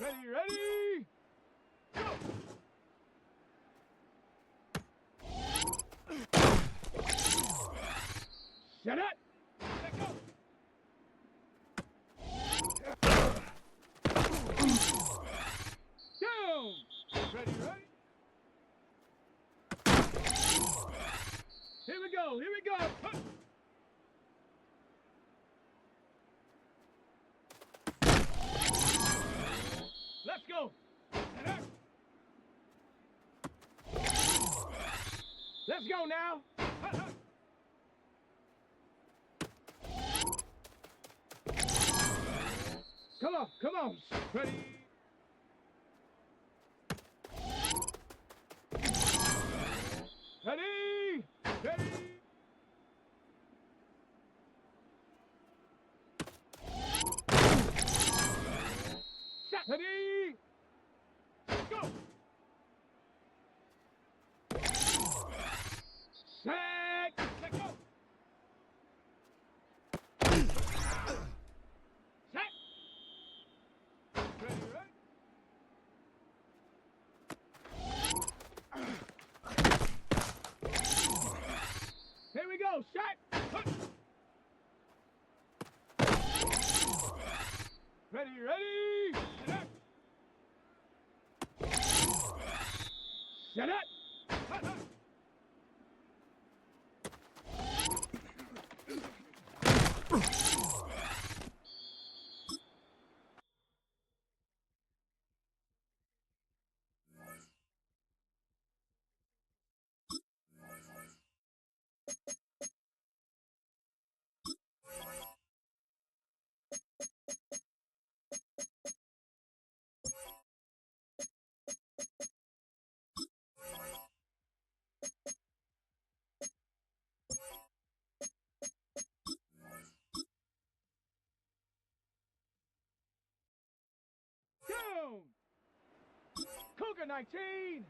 Ready, go! Shut up! Let go! Down! Ready? Here we go! Huh. Let's go! Let's go now! Come on! Ready? Ready! Set! Ready! Go! Set! Let go! Set! Ready? Here we go! Set! Ready? Shut up! Down! Cougar 19!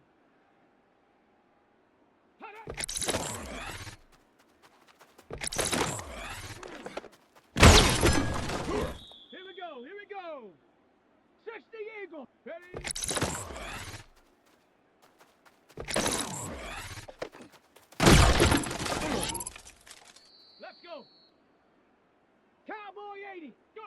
Here we go! 60 Eagle! Ready? Let's go! Cowboy 80! Go!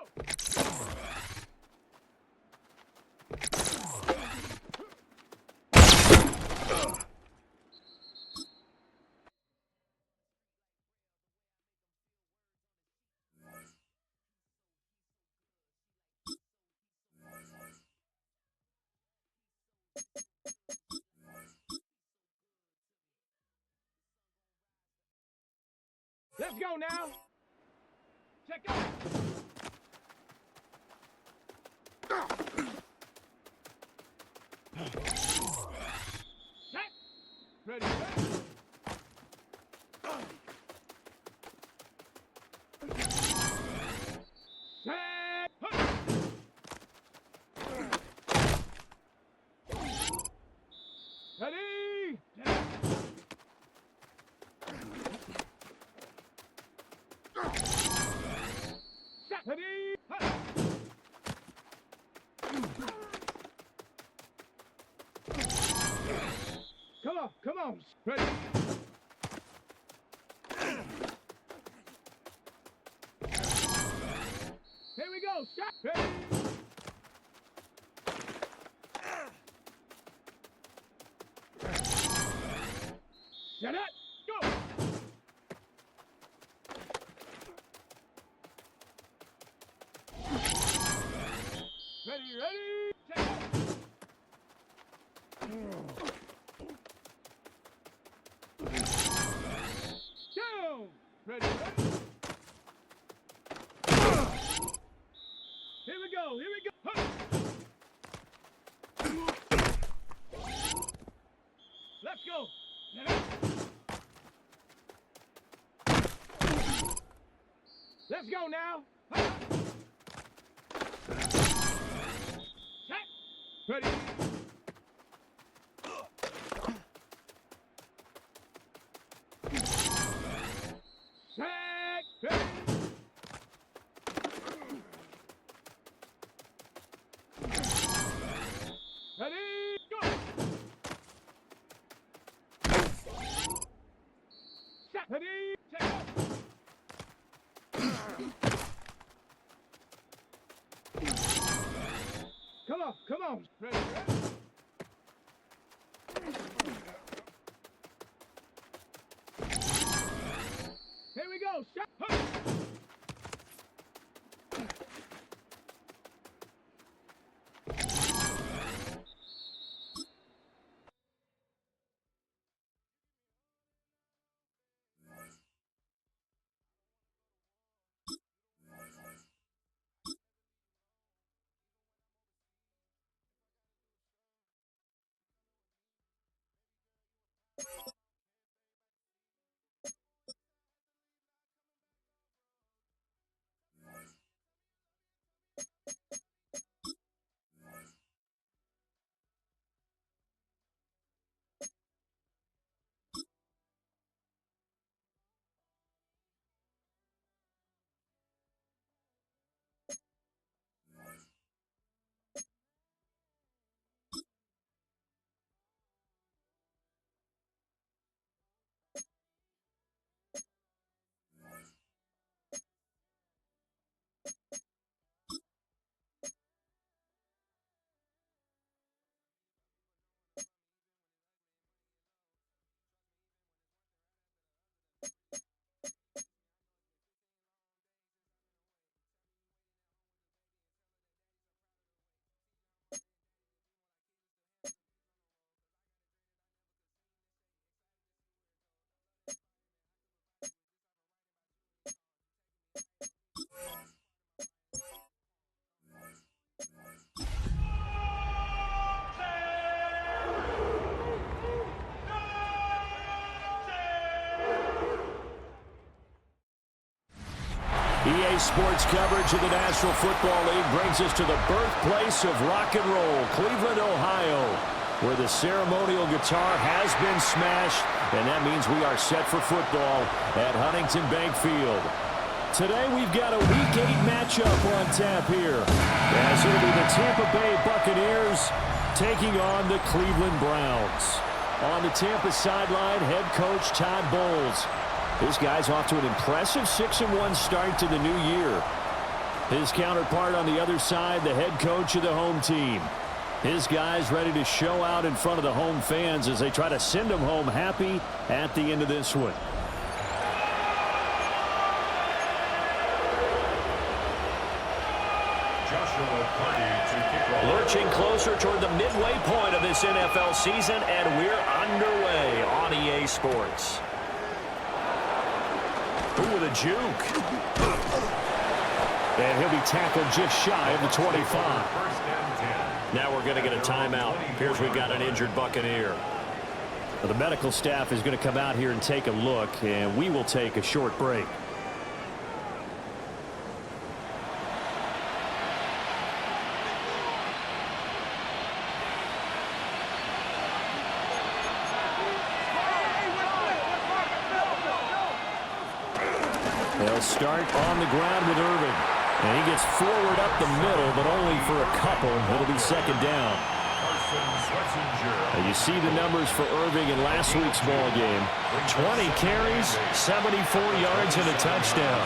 Let's go now! Check out! Set! Ready? Set! Ready? Set! Ready? Come on! Ready? Here we go! Shot! Ready? Shut up! Go! Ready? Check out! Down! Ready? Here we go! Huh. Let's go! Let's go now! Set! Ready? Set! Ready? Come on. Ready, ready. Here we go. Shot. Huh. EA Sports coverage of the National Football League brings us to the birthplace of rock and roll, Cleveland, Ohio, where the ceremonial guitar has been smashed, and that means we are set for football at Huntington Bank Field. Today we've got a Week 8 matchup on tap here, as it'll be the Tampa Bay Buccaneers taking on the Cleveland Browns. On the Tampa sideline, head coach Todd Bowles. This guy's off to an impressive 6-1 start to the new year. His counterpart on the other side, the head coach of the home team. His guys ready to show out in front of the home fans as they try to send them home happy at the end of this one. Lurching closer toward the midway point of this NFL season, and we're underway on EA Sports. Ooh, with a juke. And he'll be tackled just shy of the 25. Now we're going to get a timeout. Appears we've got an injured Buccaneer. Well, the medical staff is going to come out here and take a look, and we will take a short break. They'll start on the ground with Irving. And he gets forward up the middle, but only for a couple. It'll be second down. And you see the numbers for Irving in last week's ball game. 20 carries, 74 yards, and a touchdown.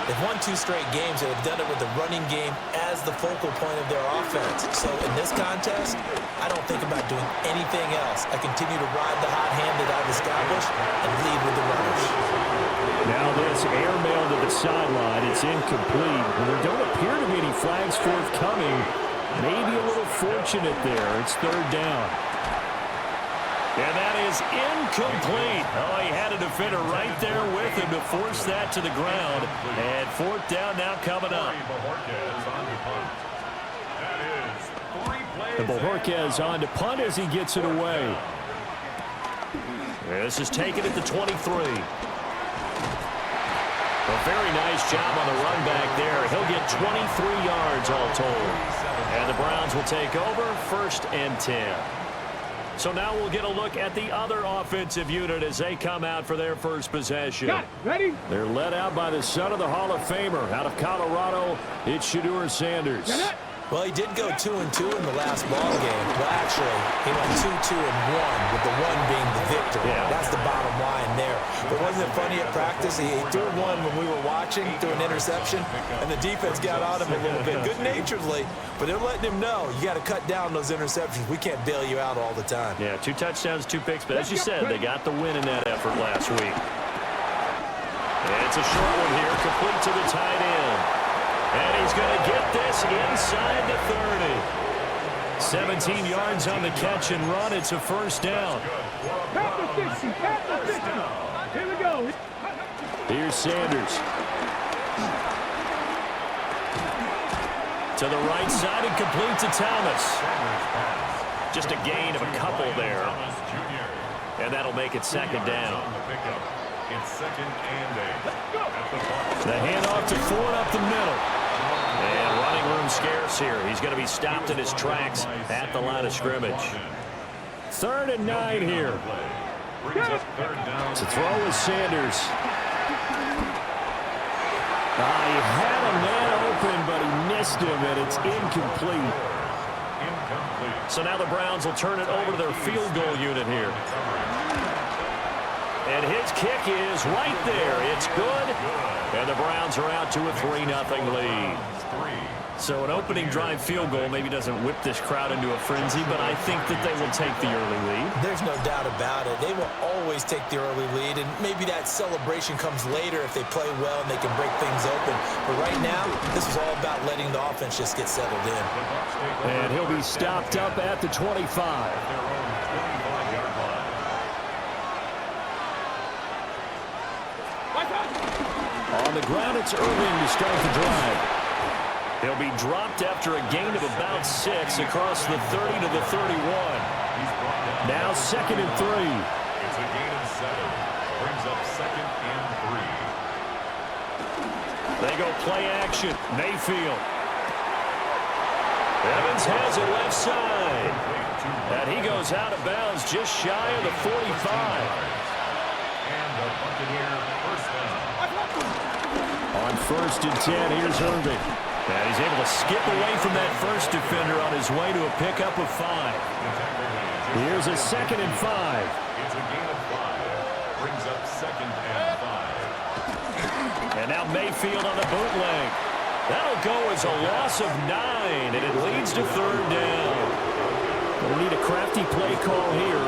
They've won 2 straight games, and have done it with the running game as the focal point of their offense. So in this contest, I don't think about doing anything else. I continue to ride the hot hand that I've established and lead with the runners. Now this airmail to the sideline. It's incomplete. And there don't appear to be any flags forthcoming. Maybe a little fortunate there. It's third down. And that is incomplete. Oh, he had a defender right there with him to force that to the ground. And fourth down now coming up. And Bojorquez on to punt as he gets it away. This is taken at the 23. A very nice job on the run back there. He'll get 23 yards all told. And the Browns will take over, 1st and 10. So now we'll get a look at the other offensive unit as they come out for their first possession. Got it. Ready? They're led out by the son of the Hall of Famer. Out of Colorado, it's Shedeur Sanders. Well, he did go 2-2 in the last ball game. Well, actually, he went 2-2-1, with the one being the victory. Yeah. That's the bottom line there. But wasn't it funny at practice? He threw one when we were watching, threw an interception, and the defense got on him a little bit, good-naturedly. But they're letting him know, you got to cut down those interceptions. We can't bail you out all the time. Yeah, 2 touchdowns, 2 picks. But as you said, they got the win in that effort last week. And it's a short one here, complete to the tight end. And he's going to get this inside the 30. 17 yards on the catch and run. It's a first down. Here we go. Here's Sanders. To the right side and complete to Thomas. Just a gain of a couple there. And that'll make it second down. It's 2nd and 8. The handoff to Ford up the middle. And running room scarce here. He's going to be stopped in his tracks at the line of scrimmage. 3rd and 9 here. To throw is Sanders. He had a man open, but he missed him, and it's incomplete. So now the Browns will turn it over to their field goal unit here. And his kick is right there. It's good. And the Browns are out to a 3-0 lead. So an opening drive field goal maybe doesn't whip this crowd into a frenzy, but I think that they will take the early lead. There's no doubt about it. They will always take the early lead, and maybe that celebration comes later if they play well and they can break things open. But right now, this is all about letting the offense just get settled in. And he'll be stopped up at the 25. On the ground, it's Irving to start the drive. He'll be dropped after a gain of about 6 across the 30 to the 31. Now 2nd and 3. It's a gain of 7. Brings up 2nd and 3. They go play action. Mayfield. Evans has it left side. And he goes out of bounds just shy of the 45. And the Buccaneer first down. On 1st and 10, here's Irving. And he's able to skip away from that first defender on his way to a pickup of 5. Here's a 2nd and 5. It's a gain of 5. Brings up 2nd and 5. And now Mayfield on the bootleg. That'll go as a loss of 9, and it leads to 3rd down. They need a crafty play call here.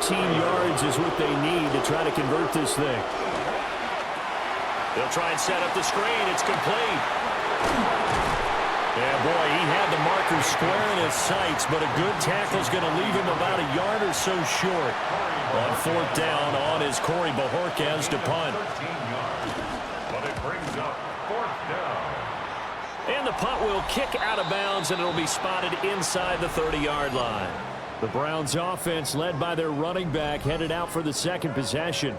14 yards is what they need to try to convert this thing. They'll try and set up the screen. It's complete. Yeah, boy, he had the marker square in his sights, but a good tackle's going to leave him about a yard or so short. On 4th down on is Corey Bajorquez to punt. 13 yards. But it brings up 4th down. And the punt will kick out of bounds, and it'll be spotted inside the 30-yard line. The Browns offense, led by their running back, headed out for the 2nd possession.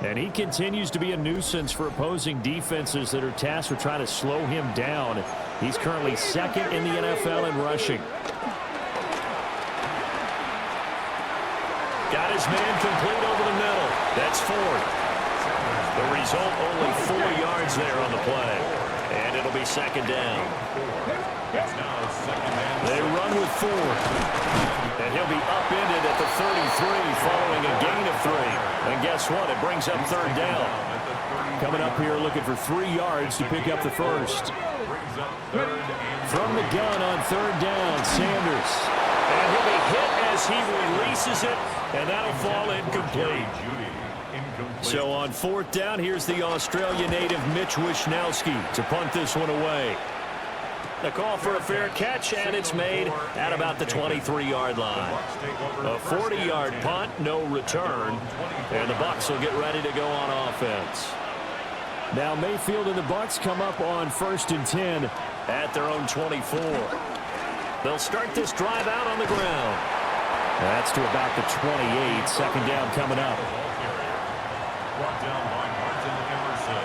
And he continues to be a nuisance for opposing defenses that are tasked with trying to slow him down. He's currently 2nd in the NFL in rushing. Got his man complete over the middle. That's Ford. The result, only 4 yards there on the play. And it'll be 2nd down. It's now 2nd and 6. They run with Ford. And he'll be upended at the 33 following a gain of 3. And guess what? It brings up 3rd down. Coming up here looking for 3 yards to pick up the first. From the gun on 3rd down, Sanders. And he'll be hit as he releases it, and that'll fall incomplete. So on 4th down, here's the Australia native Mitch Wishnowski to punt this one away. The call for a fair catch, and it's made at about the 23-yard line. A 40-yard punt, no return, and the Bucs will get ready to go on offense. Now Mayfield and the Bucs come up on 1st and 10 at their own 24. They'll start this drive out on the ground. That's to about the 28. 2nd down coming up. Brought down by Martin Emerson.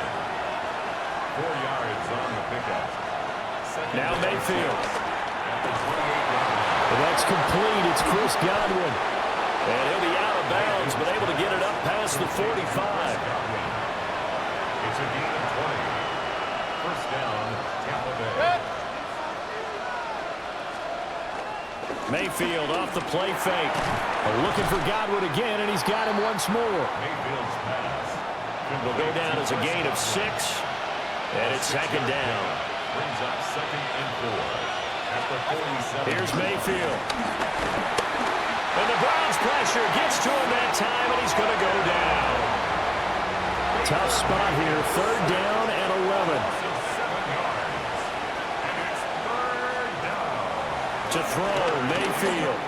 4 yards on the pickup. Now Mayfield. That's complete. It's Chris Godwin. And he'll be out of bounds, but able to get it up past the 45. It's a gain of 20. First down, Tampa Bay. Mayfield off the play fake. Looking for Godwin again, and he's got him once more. Mayfield's pass. Will go down as a gain of 6. And it's second down. Brings up 2nd and 4. At the 47. Here's Mayfield. And the Browns pressure gets to him that time, and he's going to go down. Tough spot here. 3rd down and 11. 7 yards. And it's 3rd down. To throw, Mayfield.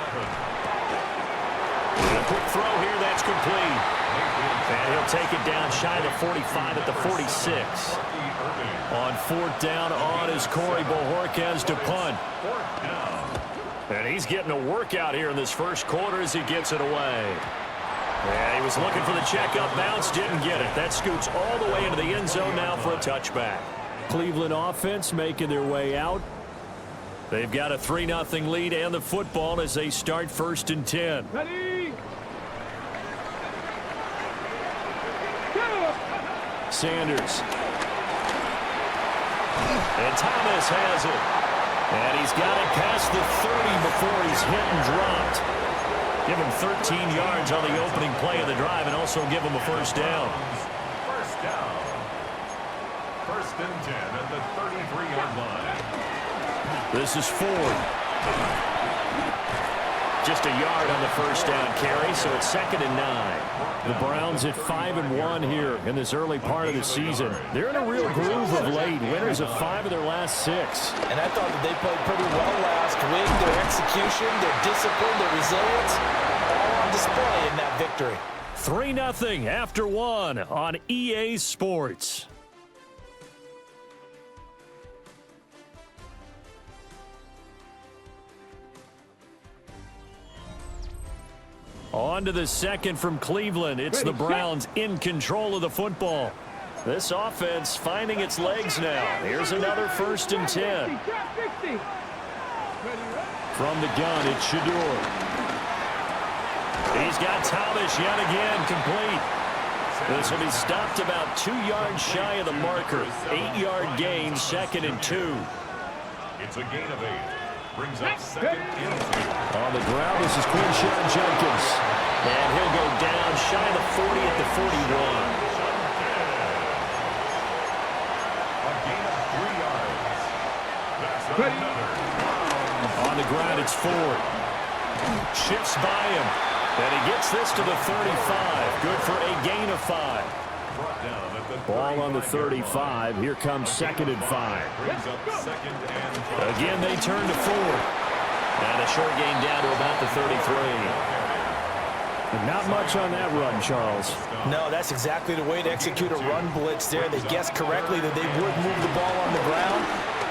And a quick throw here, that's complete. And he'll take it down shy of the 45 at the 46. On 4th down on is Corey Bojorquez to punt. 4th down. And he's getting a workout here in this first quarter as he gets it away. And he was looking for the check-up bounce, didn't get it. That scoots all the way into the end zone now for a touchback. Cleveland offense making their way out. They've got a 3-0 lead and the football as they start 1st and 10. Ready? Sanders. And Thomas has it. And he's got it past the 30 before he's hit and dropped. Give him 13 yards on the opening play of the drive and also give him a 1st down. 1st down. 1st and 10 at the 33-yard line. This is Ford. Just a yard on the 1st down carry, so it's 2nd and 9. The Browns at 5-1 here in this early part of the season. They're in a real groove of late. Winners of 5 of their last 6. And I thought that they played pretty well last week. Their execution, their discipline, their resilience, all on display in that victory. 3-0 after 1 on EA Sports. On to the 2nd from Cleveland. It's the Browns in control of the football. This offense finding its legs now. Here's another 1st and 10. From the gun, it's Shador. He's got Thomas yet again complete. This will be stopped about 2 yards shy of the marker. 8-yard gain, 2nd and 2. It's a gain of 8. Brings up 2nd and 2. On the ground, this is Quinshawn Jenkins. And he'll go down shy of the 40 at the 41. A gain of 3 yards. That's another. On the ground, it's Ford. Shifts by him. And he gets this to the 35. Good for a gain of 5. Brought down at the Ball on the 35. Here comes 2nd and 5. Brings up 2nd and 5. Again, they turn to Ford. And a short gain down to about the 33. Not much on that run, Charles. No, that's exactly the way to execute a run blitz there. They guessed correctly that they would move the ball on the ground,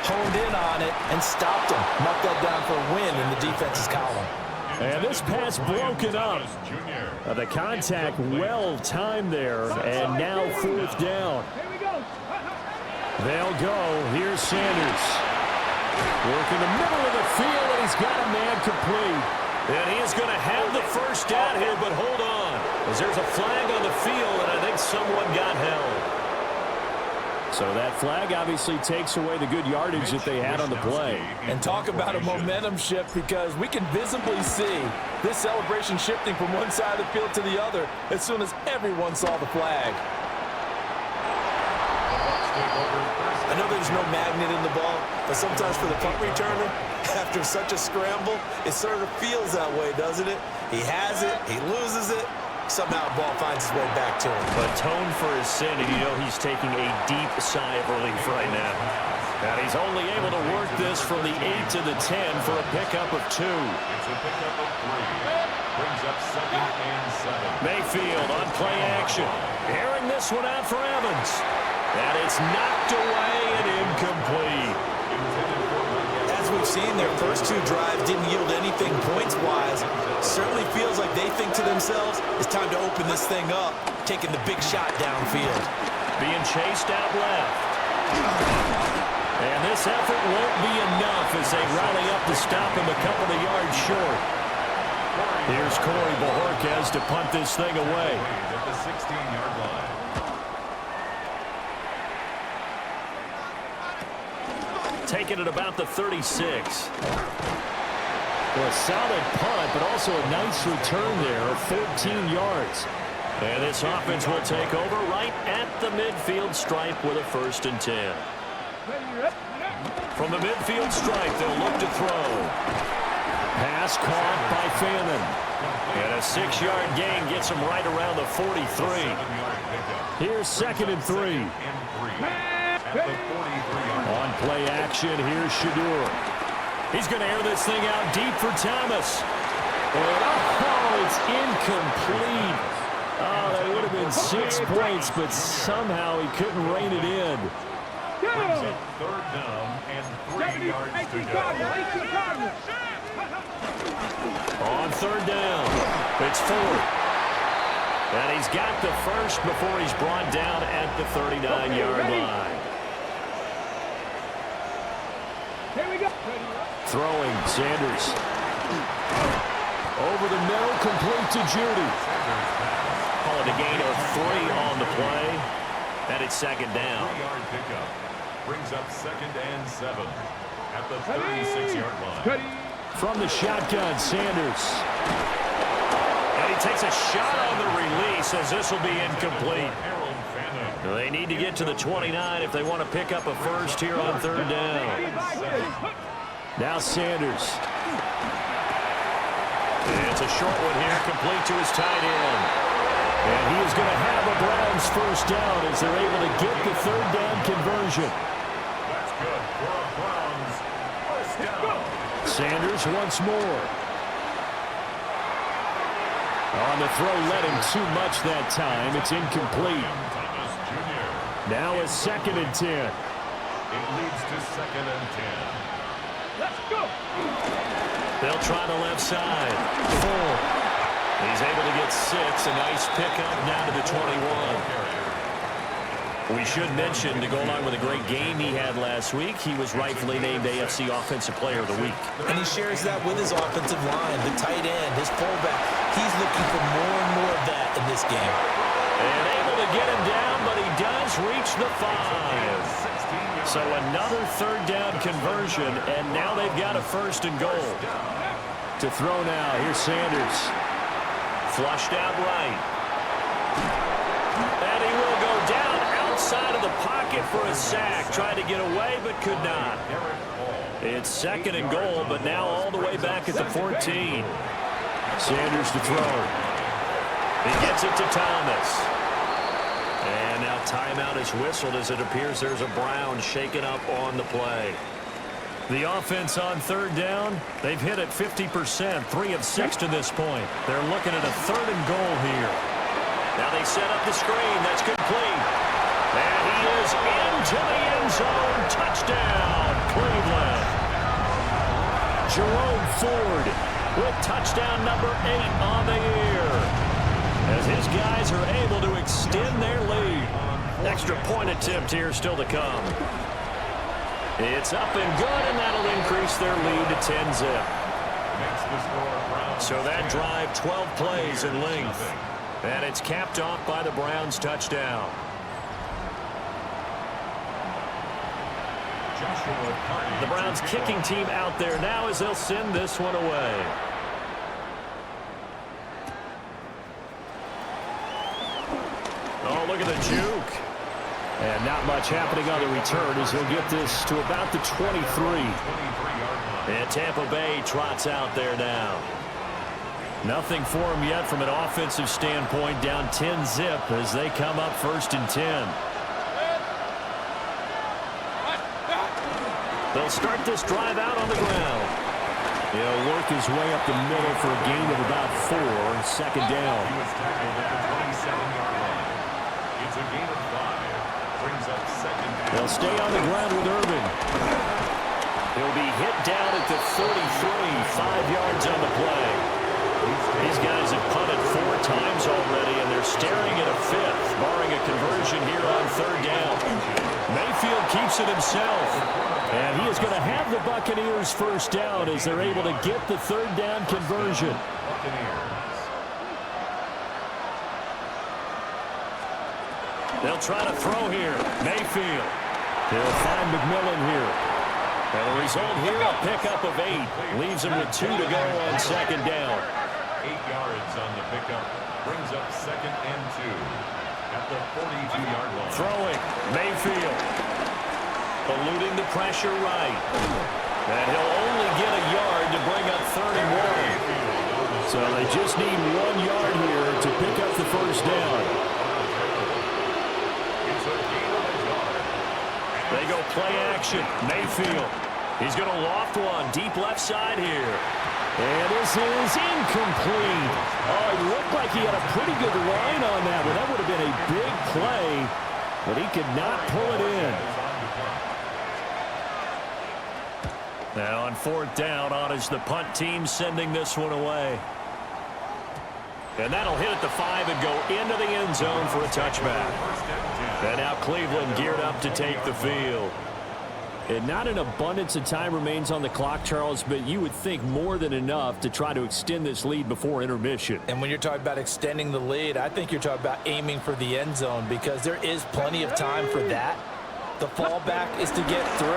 honed in on it, and stopped them. Marked that down for a win in the defense's column. And this pass broken up. The contact well timed there, and now 4th down. They'll go. Here's Sanders. Work in the middle of the field, and he's got a man complete. And he is going to have the 1st down here, but hold on. As there's a flag on the field, and I think someone got held. So that flag obviously takes away the good yardage that they had on the play. And talk about a momentum shift, because we can visibly see this celebration shifting from one side of the field to the other as soon as everyone saw the flag. I know there's no magnet in the ball, but sometimes for the punt returner, after such a scramble, it sort of feels that way, doesn't it? He has it, he loses it, somehow the ball finds its way back to him. Atone for his sin, and you know he's taking a deep sigh of relief right now. And he's only able to work this from the 8 to the 10 for a pickup of 2. It's a pickup of 3. Brings up 2nd and 7. Mayfield on play action. Airing this one out for Evans. And it's knocked away and incomplete. As we've seen, their first 2 drives didn't yield anything points-wise. Certainly feels like they think to themselves, it's time to open this thing up, taking the big shot downfield. Being chased out left. And this effort won't be enough as they rally up to stop him a couple of yards short. Here's Corey Bojorquez to punt this thing away. At the 16-yard line. Taken at about the 36. Well, a solid punt, but also a nice return there of 14 yards. And this offense will take over right at the midfield stripe with a 1st and 10. From the midfield stripe, they'll look to throw. Pass caught by Fannin. And a 6-yard gain gets him right around the 43. Here's 2nd and 3. On play action, here's Shadur. He's going to air this thing out deep for Thomas. And, oh, it's incomplete. Oh, that would have been 6 points, but somehow he couldn't rein it in. Brings up 3rd down and 3 yards to go. On 3rd down, it's 4th. And he's got the 1st before he's brought down at the 39-yard line. Here we go. Throwing, Sanders. Over the middle, complete to Judy. Call it a gain of 3 on the play. And it's 2nd down. 3-yard pickup. Brings up 2nd and 7 at the 36-yard line. From the shotgun, Sanders. And he takes a shot on the release as this will be incomplete. They need to get to the 29 if they want to pick up a 1st here on 3rd down. Now Sanders. It's a short one here, complete to his tight end. And he is going to have a Browns 1st down as they're able to get the 3rd down conversion. That's good for a Browns 1st down. Sanders once more. On the throw, led him too much that time. It's incomplete. Thomas Jr. Now a 2nd and 10. It leads to 2nd and 10. Let's go. They'll try the left side. 4. He's able to get 6. A nice pickup now to the 21. We should mention, to go along with a great game he had last week, he was rightfully named AFC Offensive Player of the Week. And he shares that with his offensive line, the tight end, his fullback. He's looking for more and more of that in this game. And able to get him down, but he does reach the 5. So another 3rd down conversion, and now they've got a 1st and goal. To throw now, here's Sanders. Flushed out right. And he will go down outside of the pocket for a sack. Tried to get away, but could not. It's 2nd and goal, but now all the way back at the 14. Sanders to throw. He gets it to Thomas. And now timeout is whistled as it appears there's a Brown shaken up on the play. The offense on 3rd down, they've hit it 50%, 3 of 6 to this point. They're looking at a 3rd and goal here. Now they set up the screen. That's complete. And he is into the end zone. Touchdown, Cleveland. Jerome Ford with touchdown number 8 on the year, as his guys are able to extend their lead. Extra point attempt here still to come. It's up and good, and that'll increase their lead to 10-zip. So that drive, 12 plays in length. And it's capped off by the Browns' touchdown. The Browns kicking team out there now as they'll send this one away. Oh, look at the juke. And not much happening on the return as he'll get this to about the 23. And Tampa Bay trots out there now. Nothing for him yet from an offensive standpoint, down 10-zip as they come up 1st and 10. They'll start this drive out on the ground. He'll work his way up the middle for a gain of about 4, 2nd down. He was tackled at the 27-yard line. It's a gain of 5. Brings up 2nd down. They'll stay on the ground with Urban. He'll be hit down at the 33, 5 yards on the play. These guys have punted 4 times already, and they're staring at a 5th, barring a conversion here on 3rd down. Mayfield keeps it himself, and he is going to have the Buccaneers 1st down as they're able to get the 3rd down conversion. They'll try to throw here. Mayfield. He'll find McMillan here. And the result here, a pickup of 8. Leaves him with 2 to go on second down. 8 yards on the pickup. Brings up 2nd and 2 at the 42-yard line. Throwing, Mayfield. Eluding the pressure right. And he'll only get a yard to bring up 31. So they just need 1 yard here to pick up the first down. It's a gain of a yard. They go play action. Mayfield. He's going to loft one deep left side here. And this is incomplete. Oh, it looked like he had a pretty good line on that one. That would have been a big play, but he could not pull it in. Now on 4th down, on is the punt team sending this one away. And that'll hit at the 5 and go into the end zone for a touchback. And now Cleveland geared up to take the field. And not an abundance of time remains on the clock, Charles, but you would think more than enough to try to extend this lead before intermission. And when you're talking about extending the lead, I think you're talking about aiming for the end zone because there is plenty of time for that. The fallback is to get 3.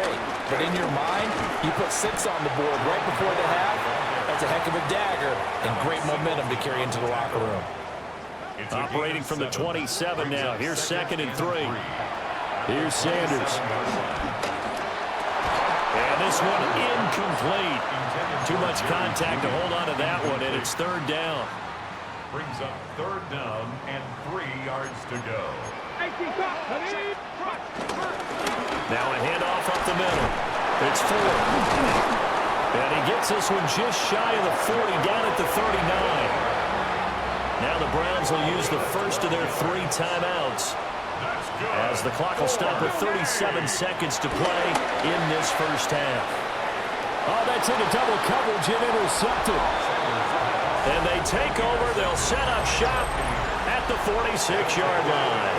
But in your mind, you put 6 on the board right before the half. That's a heck of a dagger and great momentum to carry into the locker room. Operating from the 27 now. Here's 2nd and 3. Here's Sanders. And this one incomplete. Too much contact to hold on to that one, and it's 3rd down. Brings up 3rd down and 3 yards to go. Now a handoff up the middle. It's 4. And he gets this one just shy of the 40, down at the 39. Now the Browns will use the first of their 3 timeouts, as the clock will stop with 37 seconds to play in this first half. Oh, that's into double coverage and intercepted. And they take over. They'll set up shop at the 46-yard line.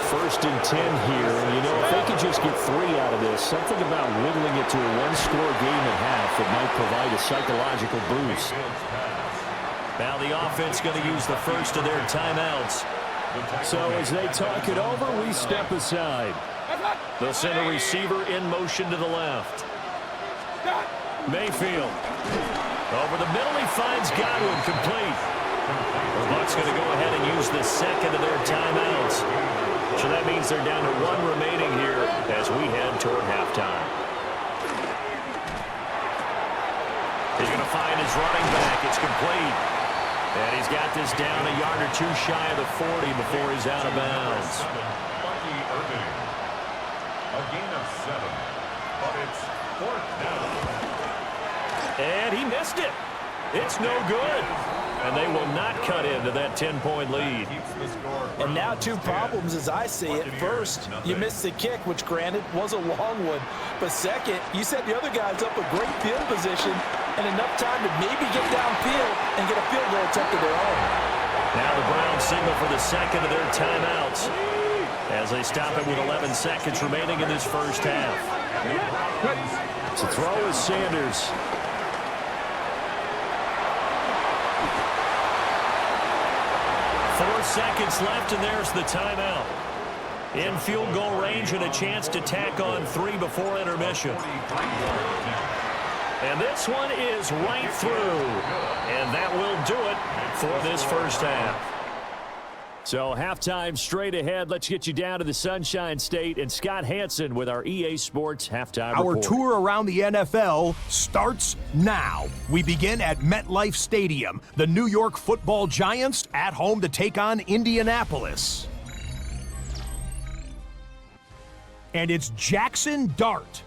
1st and 10 here. You know, if they could just get 3 out of this, something about whittling it to a 1-score game at half that might provide a psychological boost. Now the offense going to use the first of their timeouts. So as they talk it over, we step aside. They'll send a receiver in motion to the left. Mayfield. Over the middle, he finds Godwin, complete. The Bucs going to go ahead and use the second of their timeouts. So that means they're down to 1 remaining here as we head toward halftime. He's going to find his running back. It's complete. And he's got this down a yard or 2 shy of the 40 before he's out of bounds. A gain of 7, but it's 4th down. And he missed it. It's no good. And they will not cut into that 10-point lead. And now 2 problems as I see it. First, you missed the kick, which granted was a long one. But second, you set the other guys up a great field position and enough time to maybe get downfield and get a field goal attempt of their own. Now the Browns signal for the second of their timeouts as they stop it with 11 seconds remaining in this first half. To throw is Sanders. 4 seconds left, and there's the timeout. In field goal range and a chance to tack on 3 before intermission. And this one is right through. And that will do it for this first half. So halftime straight ahead. Let's get you down to the Sunshine State and Scott Hansen with our EA Sports halftime report. Our tour around the NFL starts now. We begin at MetLife Stadium. The New York Football Giants at home to take on Indianapolis. And it's Jackson Dart.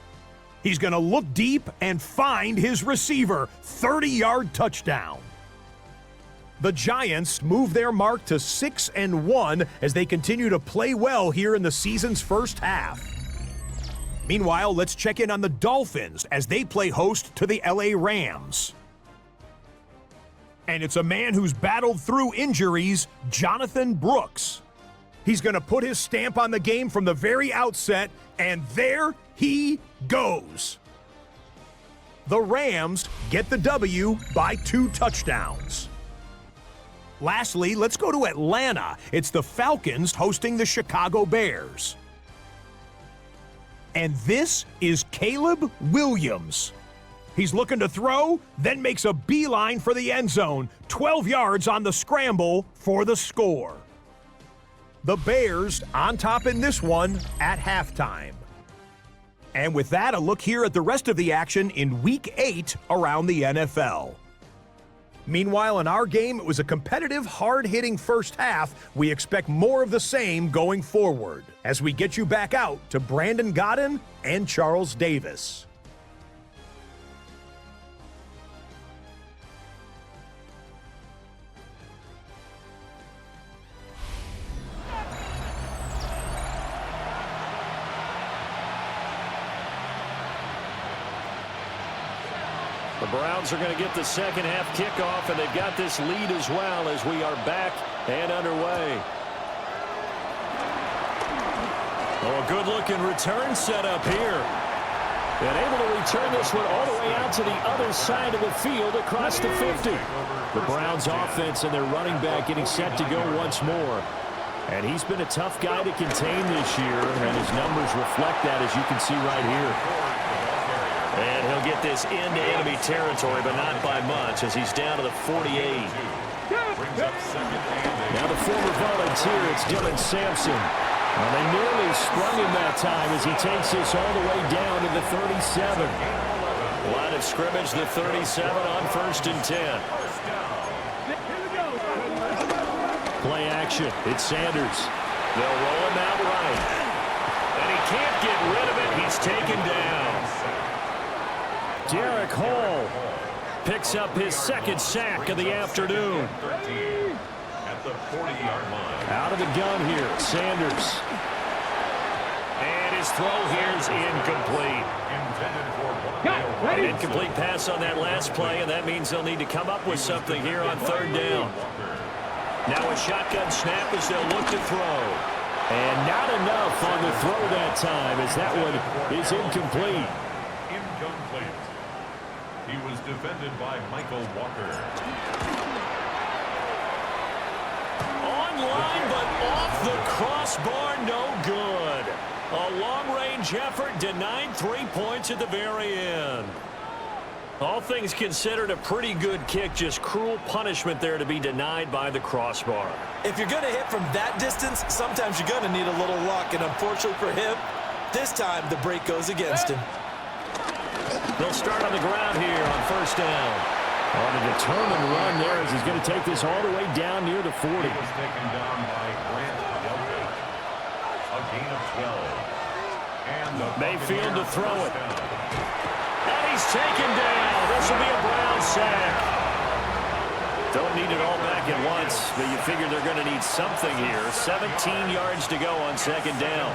He's going to look deep and find his receiver. 30-yard touchdown. The Giants move their mark to 6-1 as they continue to play well here in the season's first half. Meanwhile, let's check in on the Dolphins as they play host to the LA Rams. And it's a man who's battled through injuries, Jonathan Brooks. He's going to put his stamp on the game from the very outset, and there he goes. The Rams get the W by 2 touchdowns. Lastly, let's go to Atlanta. It's the Falcons hosting the Chicago Bears. And this is Caleb Williams. He's looking to throw, then makes a beeline for the end zone. 12 yards on the scramble for the score. The Bears on top in this one at halftime. And with that, a look here at the rest of the action in Week 8 around the NFL. Meanwhile, in our game, it was a competitive, hard-hitting first half. We expect more of the same going forward as we get you back out to Brandon Godden and Charles Davis. The Browns are going to get the second half kickoff, and they've got this lead as well as we are back and underway. Oh, a good-looking return set up here. And able to return this one all the way out to the other side of the field across the 50. The Browns offense and their running back getting set to go once more. And he's been a tough guy to contain this year, and his numbers reflect that, as you can see right here. And he'll get this into enemy territory, but not by much, as he's down to the 48. Now the former volunteer, it's Dylan Sampson. Well, they nearly sprung him that time as he takes this all the way down to the 37. Line of scrimmage, the 37 on 1st and 10. Play action. It's Sanders. They'll roll him out right. And he can't get rid of it. He's taken down. Derek Hall picks up his second sack of the afternoon. At the 40-yard line. Out of the gun here, Sanders. And his throw here is incomplete. An incomplete pass on that last play, and that means they'll need to come up with something here on 3rd down. Now a shotgun snap as they'll look to throw. And not enough on the throw that time, as that one is incomplete. Incomplete. He was defended by Michael Walker. Online, but off the crossbar, no good. A long-range effort denied 3 points at the very end. All things considered, a pretty good kick, just cruel punishment there to be denied by the crossbar. If you're going to hit from that distance, sometimes you're going to need a little luck, and unfortunately for him, this time the break goes against him. They'll start on the ground here on 1st down. On a determined run there as he's going to take this all the way down near the 40. He was taken down by Grant Delpit. A gain of 12. And the Mayfield to throw it. And he's taken down. This will be a Brown sack. Don't need it all back at once, but you figure they're going to need something here. 17 yards to go on 2nd down.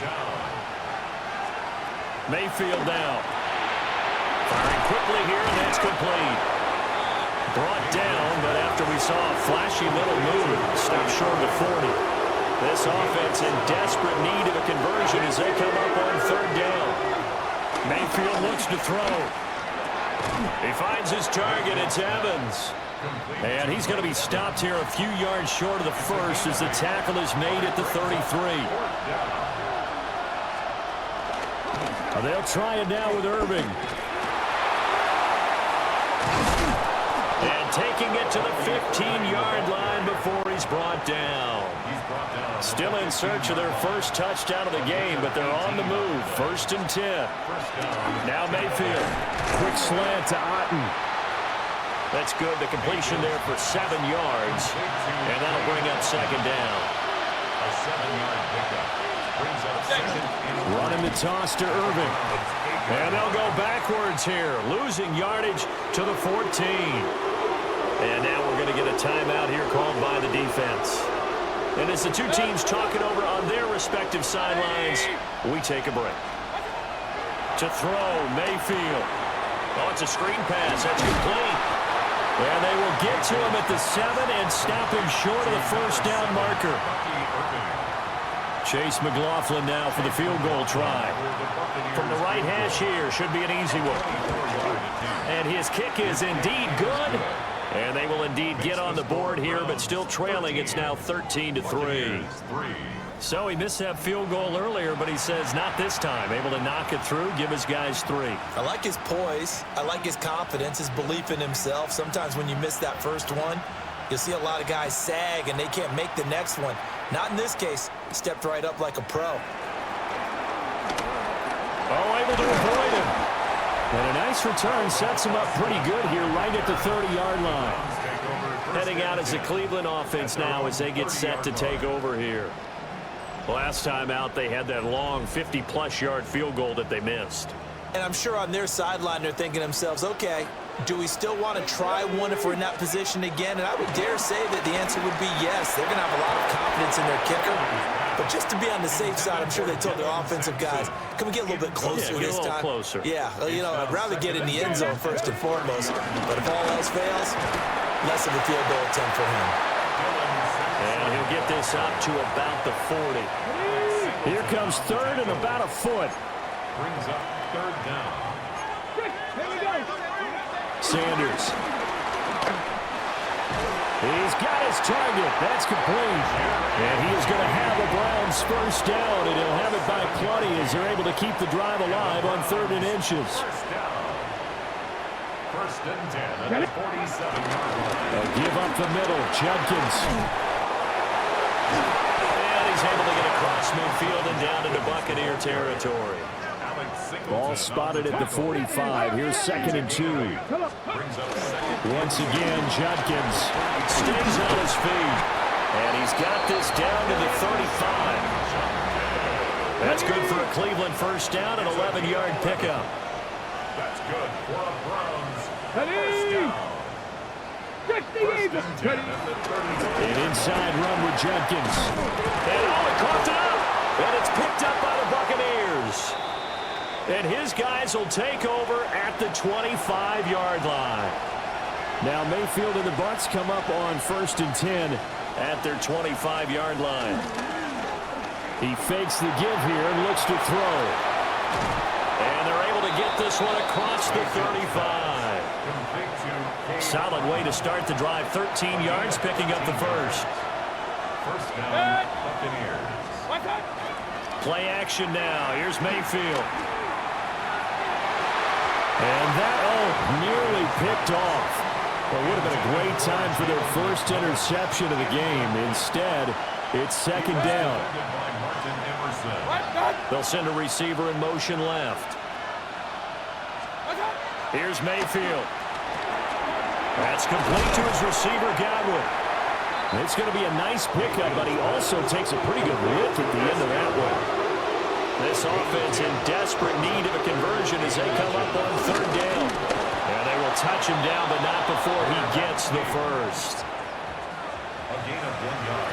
Mayfield now. Firing quickly here, and that's complete. Brought down, but after we saw a flashy little move, stopped short of the 40. This offense in desperate need of a conversion as they come up on 3rd down. Mayfield looks to throw. He finds his target. It's Evans. And he's going to be stopped here a few yards short of the 1st as the tackle is made at the 33. They'll try it now with Irving. And taking it to the 15-yard line before he's brought down. Still in search of their first touchdown of the game, but they're on the move. 1st and 10. Now Mayfield. Quick slant to Otten. That's good. The completion there for 7 yards. And that'll bring up 2nd down. A 7-yard pickup. Brings up 2nd and running the toss to Irving. And they'll go backwards here, losing yardage to the 14. And now we're going to get a timeout here called by the defense. And as the two teams talk it over on their respective sidelines, we take a break. To throw, Mayfield. Oh, it's a screen pass. That's complete. And they will get to him at the 7 and stop him short of the 1st down marker. Chase McLaughlin now for the field goal try. From the right hash here, should be an easy one. And his kick is indeed good. And they will indeed get on the board here, but still trailing. It's now 13-3. So he missed that field goal earlier, but he says not this time. Able to knock it through, give his guys 3. I like his poise. I like his confidence, his belief in himself. Sometimes when you miss that first one, you'll see a lot of guys sag and they can't make the next one. Not in this case. He stepped right up like a pro. Oh, able to avoid him. And a nice return sets him up pretty good here right at the 30-yard line. Heading out as the Cleveland offense now as they get set to take over here. Last time out, they had that long 50-plus yard field goal that they missed. And I'm sure on their sideline they're thinking to themselves, okay, do we still want to try one if we're in that position again? And I would dare say that the answer would be yes. They're going to have a lot of confidence in their kicker. But just to be on the safe side, I'm sure they told their offensive guys, can we get a little bit closer this time? Closer. Yeah, well, you know, I'd rather get in the end zone first and foremost. But if all else fails, less of a field goal attempt for him. And he'll get this up to about the 40. Here comes third and about a foot. Brings up third down. Sanders. He's got his target. That's complete. And he is going to have the Browns first down, and he'll have it by plenty as they're able to keep the drive alive on 3rd and inches. First and 10 at the 47-yard line. They'll give up the middle. Judkins. And he's able to get across midfield and down into Buccaneer territory. Ball spotted at the 45. Here's 2nd and 2. Once again, Judkins stays on his feet. And he's got this down to the 35. That's good for a Cleveland first down, an 11-yard pickup. That's good for a Browns first down. An inside run with Judkins. And he caught it up. And it's picked up by the Buccaneers. And his guys will take over at the 25-yard line. Now Mayfield and the Bucs come up on 1st and 10 at their 25-yard line. He fakes the give here and looks to throw. And they're able to get this one across the 35. Solid way to start the drive. 13 yards, picking up the first. First down, Buccaneers. Play action now. Here's Mayfield. And that, nearly picked off. Well, it would have been a great time for their first interception of the game. Instead, it's 2nd down. They'll send a receiver in motion left. Here's Mayfield. That's complete to his receiver, Godwin. It's going to be a nice pickup, but he also takes a pretty good lift at the end of that one. This offense in desperate need of a conversion as they come up on 3rd down. And they will touch him down, but not before he gets the first. A gain of 1 yard.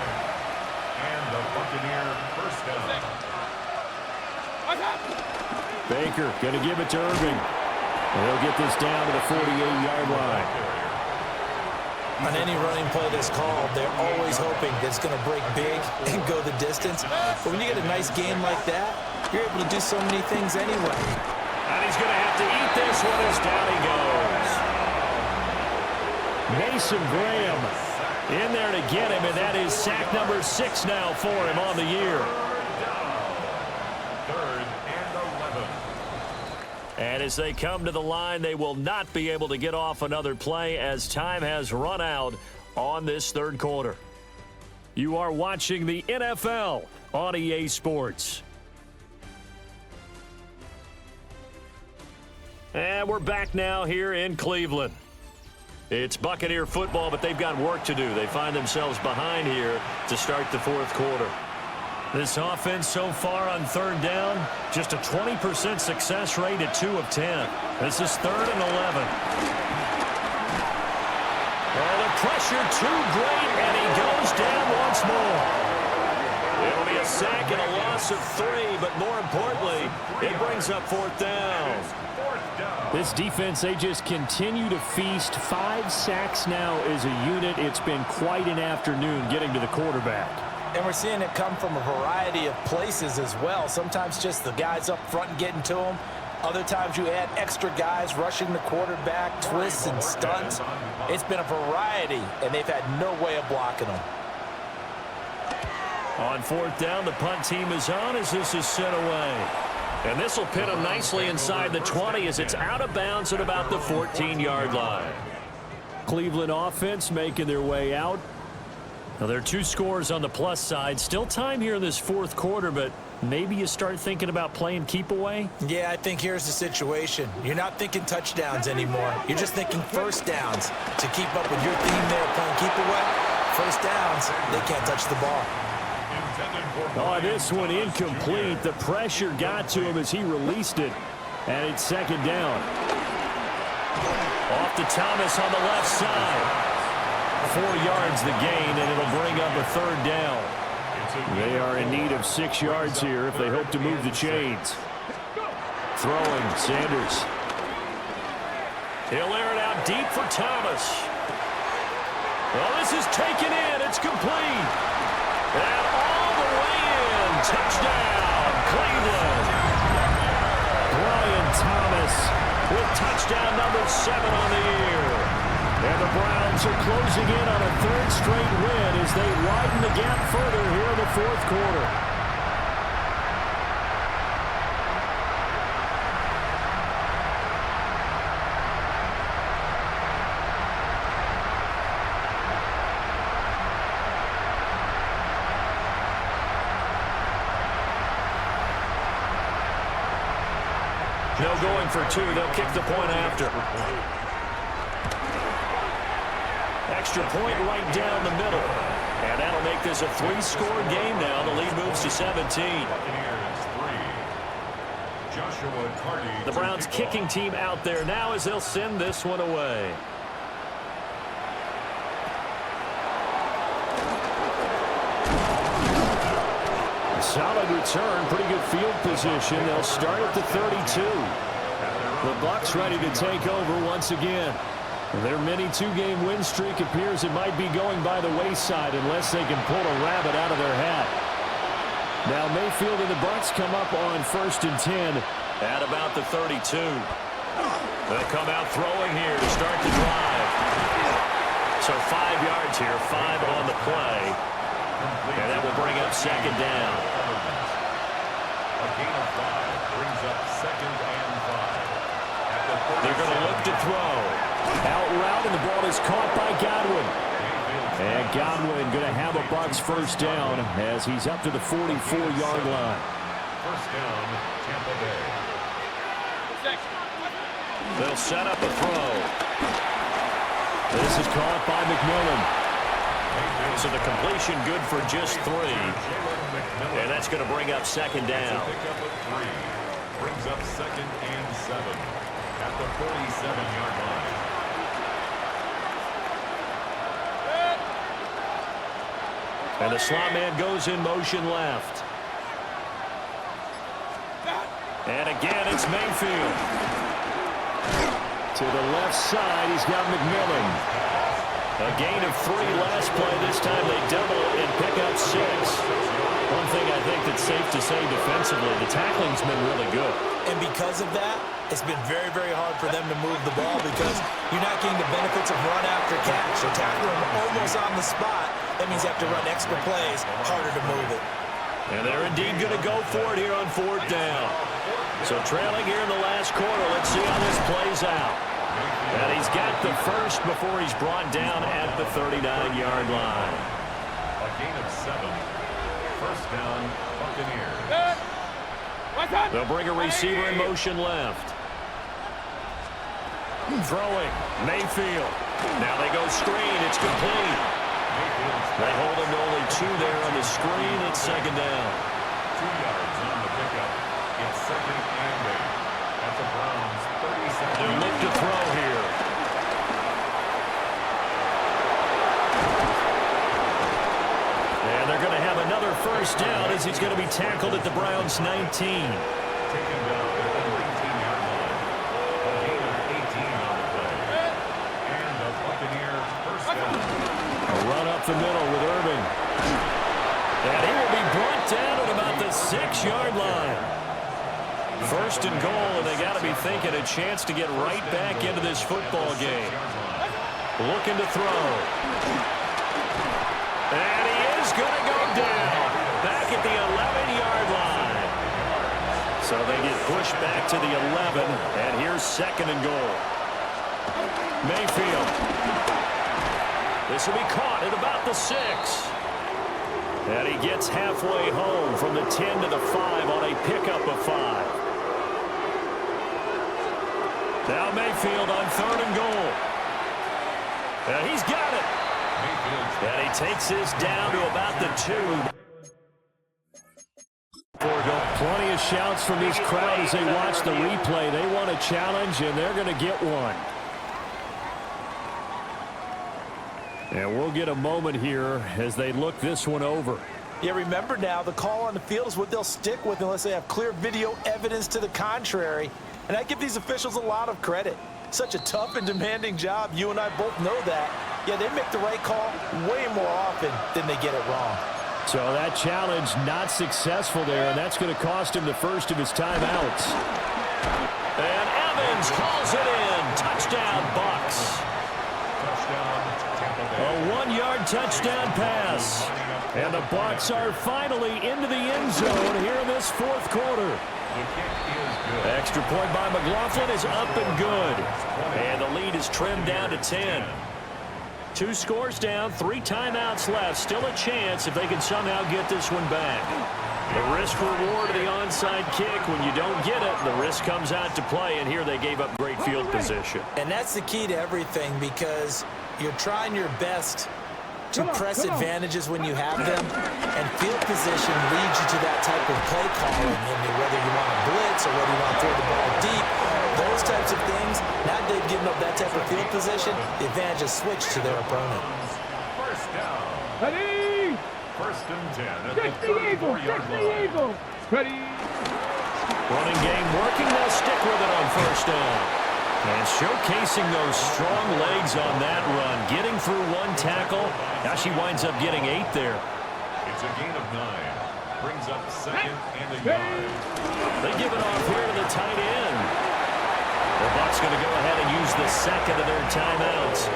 And the Buccaneer first down. Baker going to give it to Irving. And he'll get this down to the 48-yard line. On any running play that's called, they're always hoping that it's going to break big and go the distance. But when you get a nice game like that, you're able to do so many things anyway. And he's going to have to eat this one as down he goes. Mason Graham in there to get him, and that is sack number 6 now for him on the year. 3rd and 11. And as they come to the line, they will not be able to get off another play as time has run out on this 3rd quarter. You are watching the NFL on EA Sports. And we're back now here in Cleveland. It's Buccaneer football, but they've got work to do. They find themselves behind here to start the 4th quarter. This offense so far on 3rd down, just a 20% success rate at 2 of 10. This is 3rd and 11. Oh, the pressure too great, and he goes down once more. It'll be a sack and a loss of 3, but more importantly, it brings up 4th down. This defense, they just continue to feast. 5 sacks now as a unit. It's been quite an afternoon getting to the quarterback. And we're seeing it come from a variety of places as well. Sometimes just the guys up front getting to him. Other times you add extra guys rushing the quarterback, twists and stunts. It's been a variety, and they've had no way of blocking them. On fourth down, the punt team is on as this is sent away. And this will pin them nicely inside the 20 as it's out of bounds at about the 14-yard line. Cleveland offense making their way out. Now, there are 2 scores on the plus side. Still time here in this fourth quarter, but maybe you start thinking about playing keep away? Yeah, I think here's the situation. You're not thinking touchdowns anymore. You're just thinking first downs. To keep up with your theme there playing keep away, first downs, they can't touch the ball. Oh, this one incomplete. The pressure got to him as he released it. And it's second down. Off to Thomas on the left side. 4 yards the gain, and it'll bring up a third down. They are in need of 6 yards here if they hope to move the chains. Throwing, Sanders. He'll air it out deep for Thomas. Well, this is taken in. It's complete. And all the way in. Touchdown, Cleveland. Brian Thomas with touchdown number 7 on the year. And the Browns are closing in on a 3rd straight win as they widen the gap further here in the fourth quarter. No going for 2. They'll kick the point after. Extra point right down the middle. And that'll make this a 3-score game now. The lead moves to 17. The Browns kicking team out there now as they'll send this one away. A solid return, pretty good field position. They'll start at the 32. The Bucs ready to take over once again. Their mini 2-game win streak appears it might be going by the wayside unless they can pull a rabbit out of their hat. Now Mayfield and the Bucs come up on 1st and 10 at about the 32. They'll come out throwing here to start the drive. So 5 yards here, 5 on the play. And that will bring up second down. A gain of 5 brings up 2nd and 5. They're going to look to throw. Out route, and the ball is caught by Godwin. And Godwin going to have a Bucs first down as he's up to the 44-yard line. First down, Tampa Bay. They'll set up a throw. This is caught by McMillan. So the completion good for just 3. And that's going to bring up second down. Pickup of 3 brings up 2nd and 7 at the 47-yard line. And the slot man goes in motion left. And again, it's Mayfield. To the left side, he's got McMillan. A gain of 3 last play. This time they double it and pick up 6. One thing I think that's safe to say defensively, the tackling's been really good. And because of that, it's been very, very hard for them to move the ball because you're not getting the benefits of run after catch. You're tackling them almost on the spot. That means you have to run extra plays, harder to move it. And they're indeed going to go for it here on 4th down. So trailing here in the last quarter, let's see how this plays out. And he's got the first before he's brought down at the 39-yard line. A gain of 7. First down, Buccaneers. They'll bring a receiver in motion left. Throwing, Mayfield. Now they go screen, it's complete. They hold him to only 2 there on the screen. It's second down. 2 yards on the pickup. It's 2nd and 8 at the Browns' 37. They'll look to throw here. And they're going to have another first down as he's going to be tackled at the Browns' 19. Taken down at the 19-yard line. A gain of 18 on the play. And the Buccaneers' first down. A run up the middle with Irving. And he will be brought down at about the 6-yard line. First and goal, and they got to be thinking a chance to get right back into this football game. Looking to throw. And he is going to go down. Back at the 11-yard line. So they get pushed back to the 11, and here's second and goal. Mayfield. This will be caught at about the 6. And he gets halfway home from the 10 to the 5 on a pickup of 5. Now Mayfield on third and goal. And he's got it. And he takes this down to about the 2. Plenty of shouts from this crowd as they watch the replay. They want a challenge, and they're going to get one. And we'll get a moment here as they look this one over. Yeah, remember now, the call on the field is what they'll stick with unless they have clear video evidence to the contrary. And I give these officials a lot of credit. Such a tough and demanding job. You and I both know that. Yeah, they make the right call way more often than they get it wrong. So that challenge not successful there, and that's going to cost him the first of his timeouts. And Evans calls it in. Touchdown, Bucs. A 1-yard touchdown pass. And the Bucs are finally into the end zone here in this fourth quarter. Extra point by McLaughlin is up and good. And the lead is trimmed down to 10. 2 scores down, 3 timeouts left. Still a chance if they can somehow get this one back. The risk-reward of the onside kick. When you don't get it, the risk comes out to play, and here they gave up great field position. And that's the key to everything, because you're trying your best to press advantages when you have them, and field position leads you to that type of play calling. And whether you want to blitz or whether you want to throw the ball deep, those types of things, now they've given up that type of field position, the advantage is switched to their opponent. First down. Ready? First and 10 at Check the the eagle. 34-yard Check the line. eagle. Ready? Running game working. They'll stick with it on first down. And showcasing those strong legs on that run. Getting through 1 tackle. Now she winds up getting 8 there. It's a gain of 9. Brings up second and a yard. They give it off here to the tight end. The Bucs going to go ahead and use the second of their timeouts.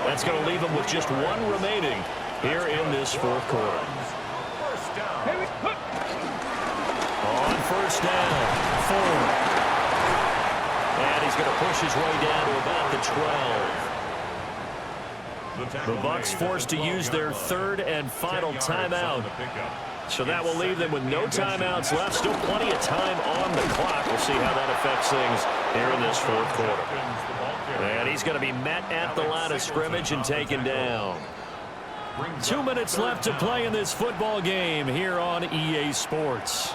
That's going to leave them with just 1 remaining here in this fourth quarter. First down. On first down, 4. And he's going to push his way down to about the 12. The Bucs forced to use their third and final timeout. So that will leave them with no timeouts left. Still plenty of time on the clock. We'll see how that affects things here in this fourth quarter. And he's going to be met at the line of scrimmage and taken down. 2 minutes left to play in this football game here on EA Sports.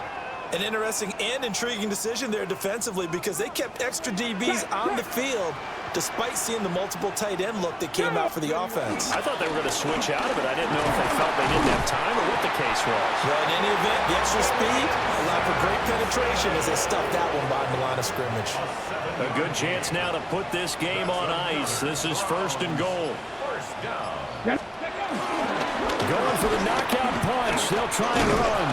An interesting and intriguing decision there defensively, because they kept extra DBs on the field despite seeing the multiple tight end look that came out for the offense. I thought they were going to switch out of it. I didn't know if they felt they didn't have time or what the case was. Well, in any event, the extra speed allowed for great penetration as they stuffed that one behind the line of scrimmage. A good chance now to put this game on ice. This is first and goal. Going for the knockout punch. They'll try and run.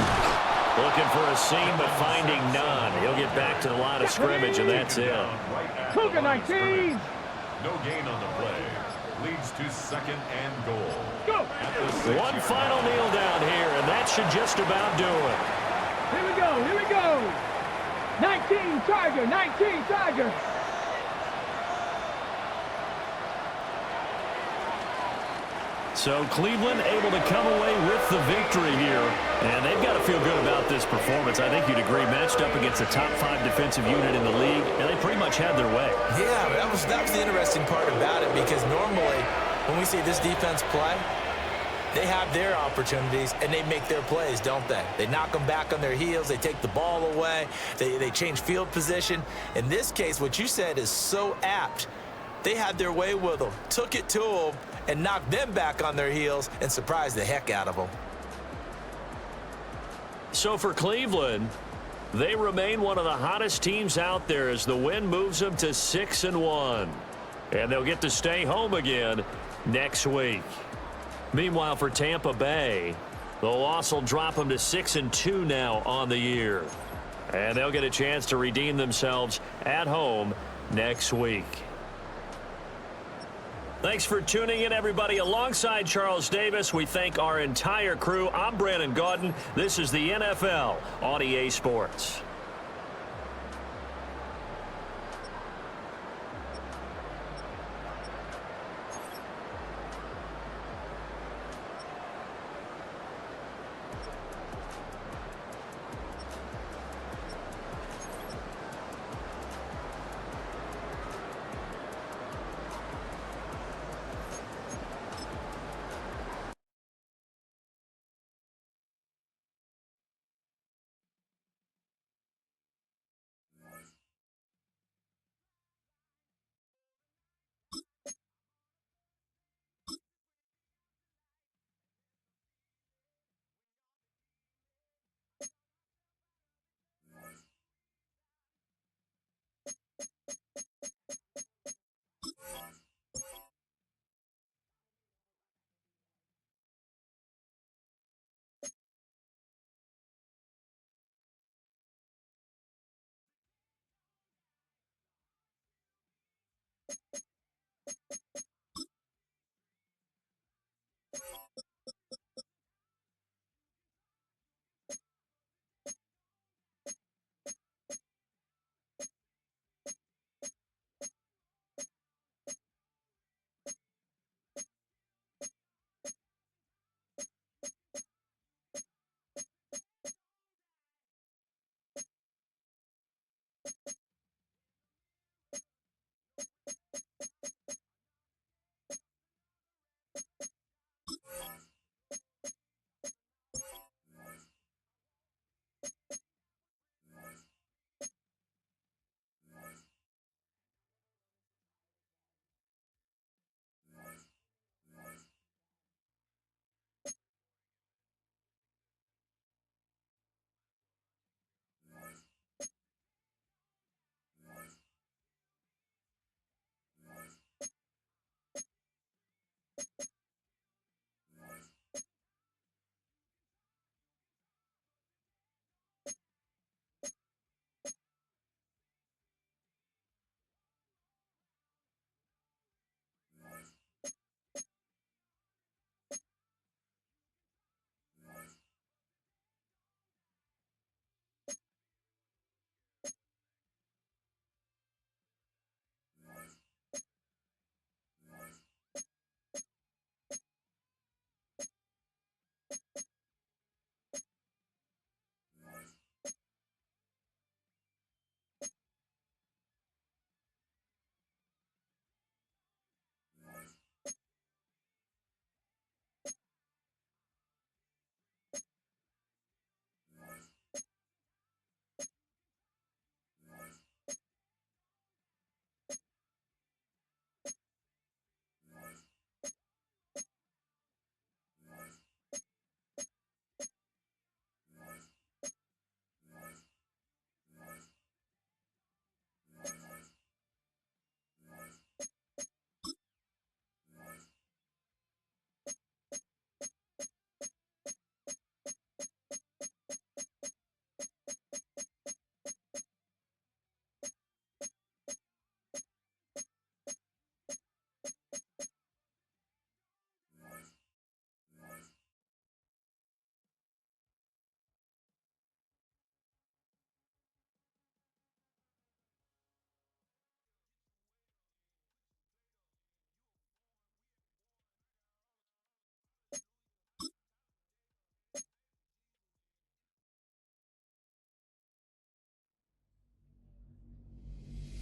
Looking for a seam, but finding none. He'll get back to the line of scrimmage, and that's it. Cougar 19. No gain on the play. Leads to second and goal. Go. One final kneel down here, and that should just about do it. Here we go. Here we go. 19 Tiger. 19 Tiger. So Cleveland able to come away with the victory here. And they've got to feel good about this performance. I think you'd agree, matched up against the top 5 defensive unit in the league, and they pretty much had their way. Yeah, that was the interesting part about it, because normally when we see this defense play, they have their opportunities and they make their plays, don't they? They knock them back on their heels. They take the ball away. They change field position. In this case, what you said is so apt. They had their way with them, took it to them, and knocked them back on their heels and surprised the heck out of them. So for Cleveland, they remain one of the hottest teams out there as the win moves them to 6-1. And they'll get to stay home again next week. Meanwhile, for Tampa Bay, the loss will drop them to 6-2 now on the year. And they'll get a chance to redeem themselves at home next week. Thanks for tuning in, everybody. Alongside Charles Davis, we thank our entire crew. I'm Brandon Gaudin. This is the NFL on EA Sports.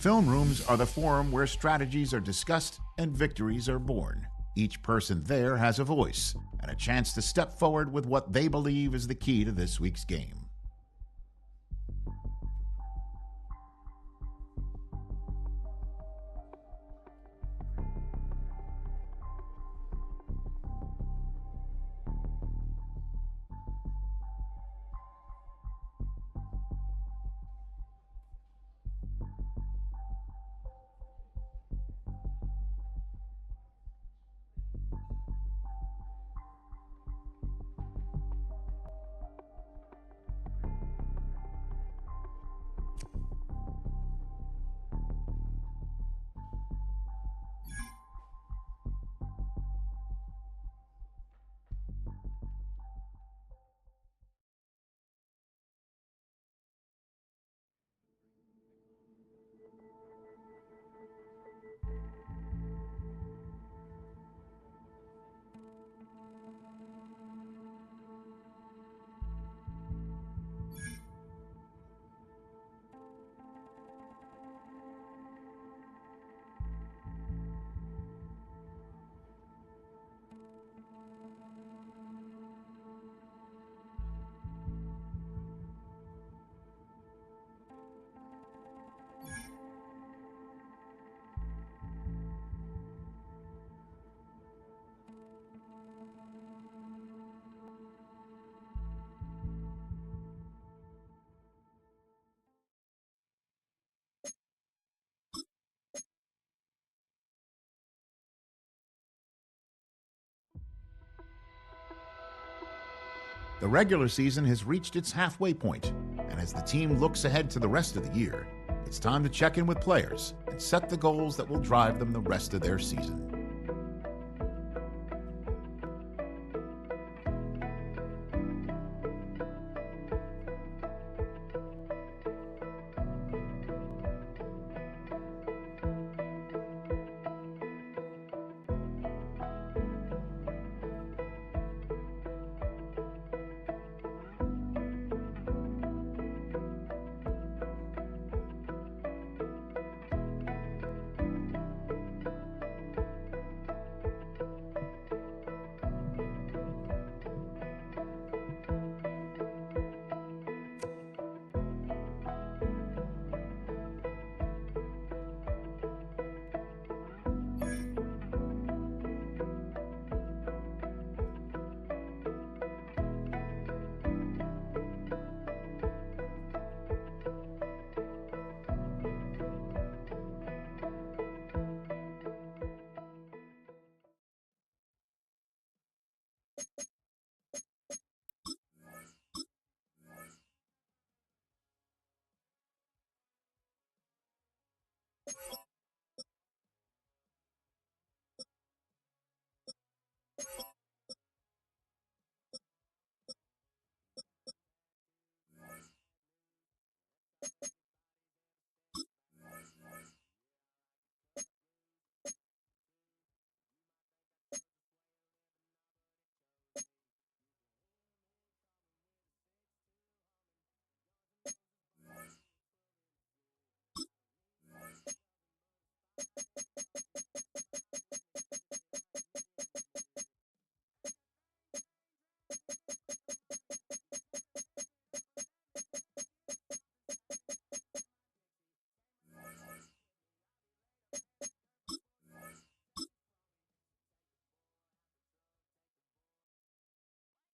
Film rooms are the forum where strategies are discussed and victories are born. Each person there has a voice and a chance to step forward with what they believe is the key to this week's game. The regular season has reached its halfway point, and as the team looks ahead to the rest of the year, it's time to check in with players and set the goals that will drive them the rest of their season.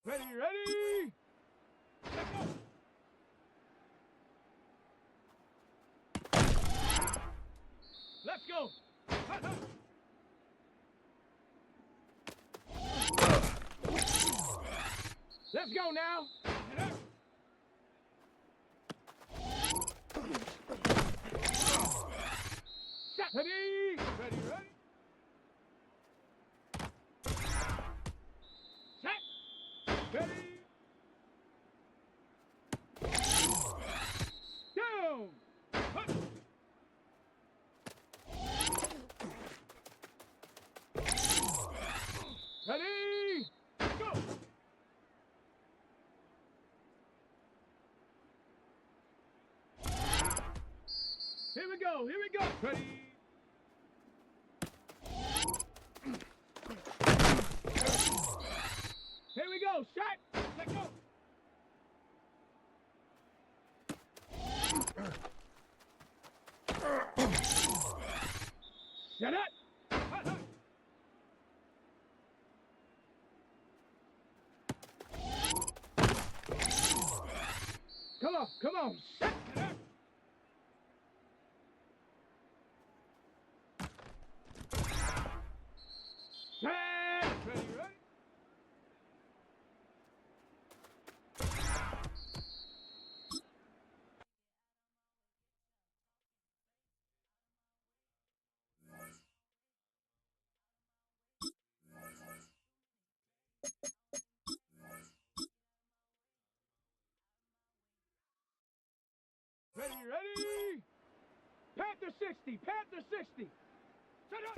Ready, ready! Let's go! Let's go now! Ready! Ready, ready! Set! Ready! Down! Hut. Ready! Go! Here we go, here we go! Ready! Here we go, shot! Let go! Shut up! Come on, shut it up! Set! Ready, ready? Ready, ready? Panther 60, Panther 60. Shut up.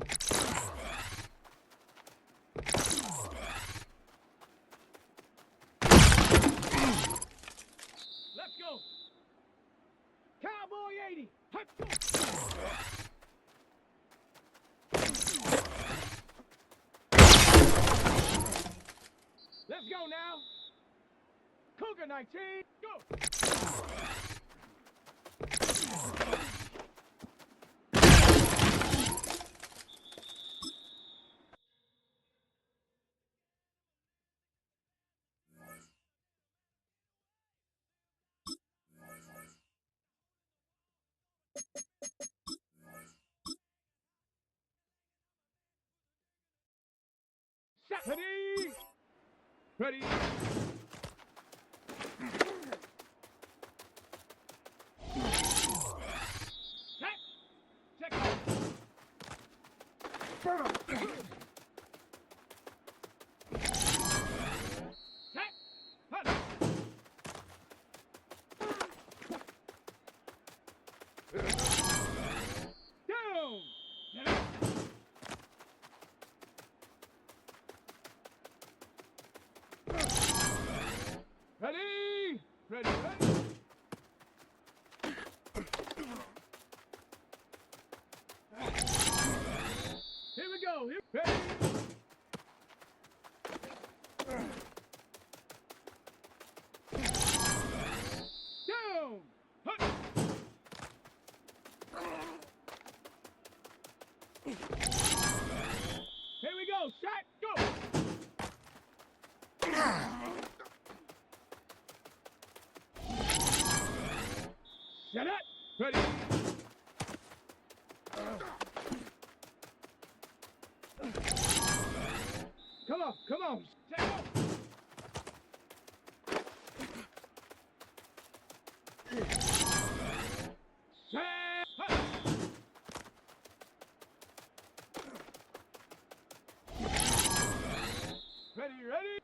Let's go. Cowboy 80. Let's go. Let's go now. Cougar 19, go. Ready? Ready? Ready, ready. Here we go. Here, ready. Down. Hut. Here we go. Shot. Go. Shut up. Ready. Come on. Come on. Take off. Set. Hut. Ready, ready.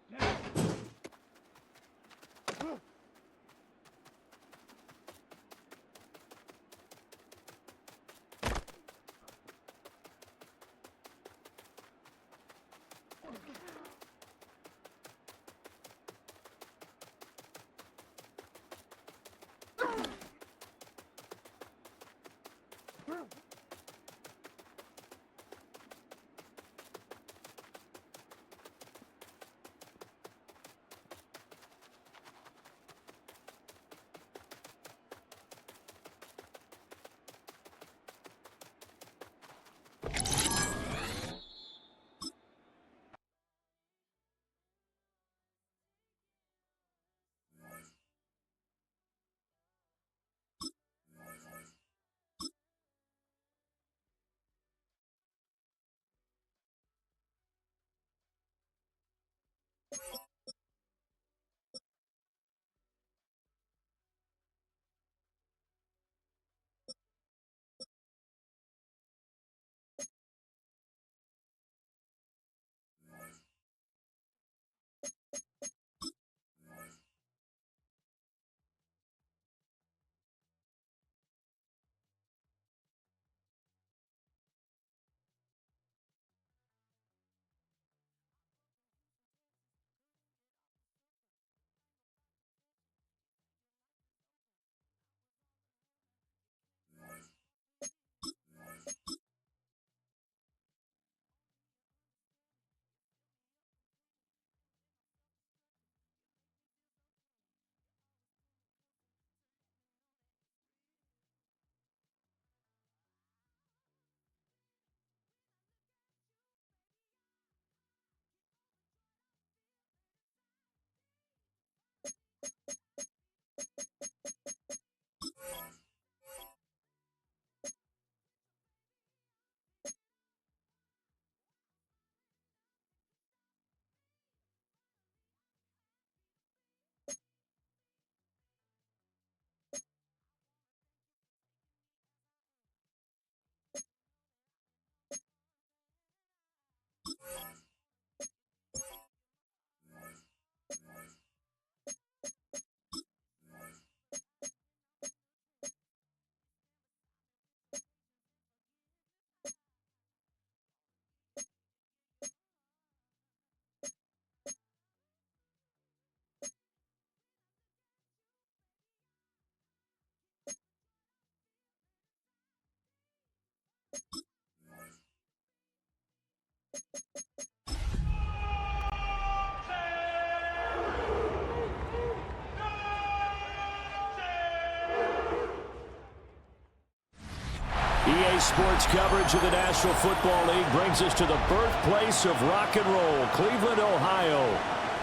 EA Sports coverage of the National Football League brings us to the birthplace of rock and roll, Cleveland, Ohio,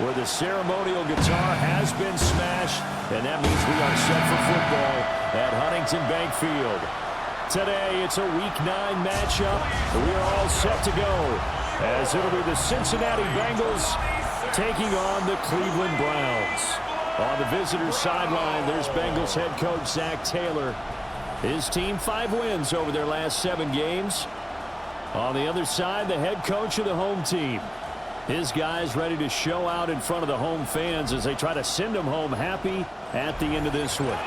where the ceremonial guitar has been smashed, and that means we are set for football at Huntington Bank Field. Today, it's a Week 9 matchup, and we are all set to go, as it'll be the Cincinnati Bengals taking on the Cleveland Browns. On the visitor's sideline, there's Bengals head coach Zach Taylor. His team 5 wins over their last 7 games. On the other side, the head coach of the home team. His guys ready to show out in front of the home fans as they try to send them home happy at the end of this one.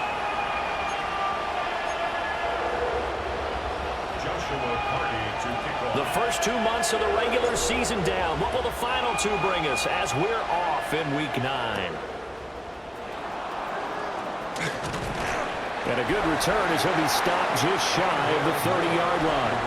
The first 2 months of the regular season down. What will the final 2 bring us as we're off in Week 9? And a good return as he'll be stopped just shy of the 30-yard line.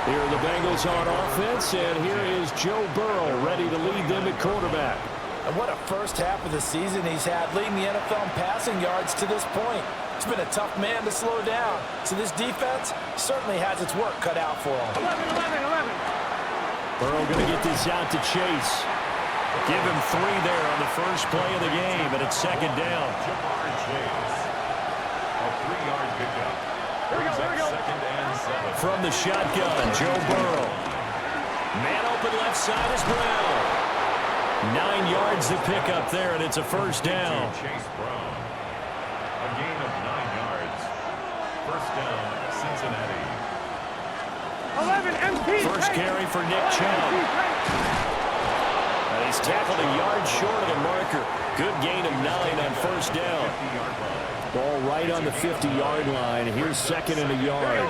Here are the Bengals on offense, and here is Joe Burrow ready to lead them at quarterback. And what a first half of the season he's had, leading the NFL in passing yards to this point. He's been a tough man to slow down. So this defense certainly has its work cut out for him. 11. Burrow going to get this out to Chase. Give him 3 there on the first play of the game, and it's second down. A 3-yard pickup. Here we go. Second and 7. From the shotgun, Joe Burrow. Man open left side is Brown. 9 yards to pick up there, and it's a first down. Chase Brown. A gain of 9 yards. First down, Cincinnati. 11, MP. First carry for Nick Chubb. And he's tackled a yard short of the marker. Good gain of 9 on first down. 50-yard line. Ball right on the 50-yard line. Here's second and a yard.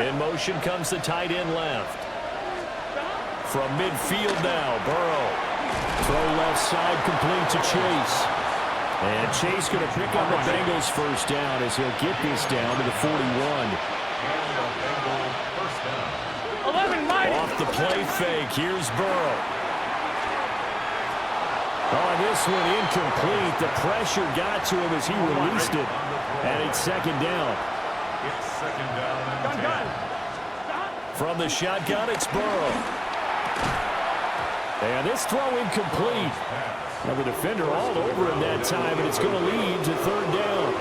In motion comes the tight end left. From midfield now, Burrow. Throw left side complete to Chase. And Chase going to pick up the Bengals first down as he'll get this down to the 41. First down. 11, Mike. Off the play fake, here's Burrow. Oh, this one incomplete. The pressure got to him as he released it. And it's second down. It's second down and 10. From the shotgun, it's Burrow. And this throw incomplete. Now the defender all over him that time, and it's going to lead to third down.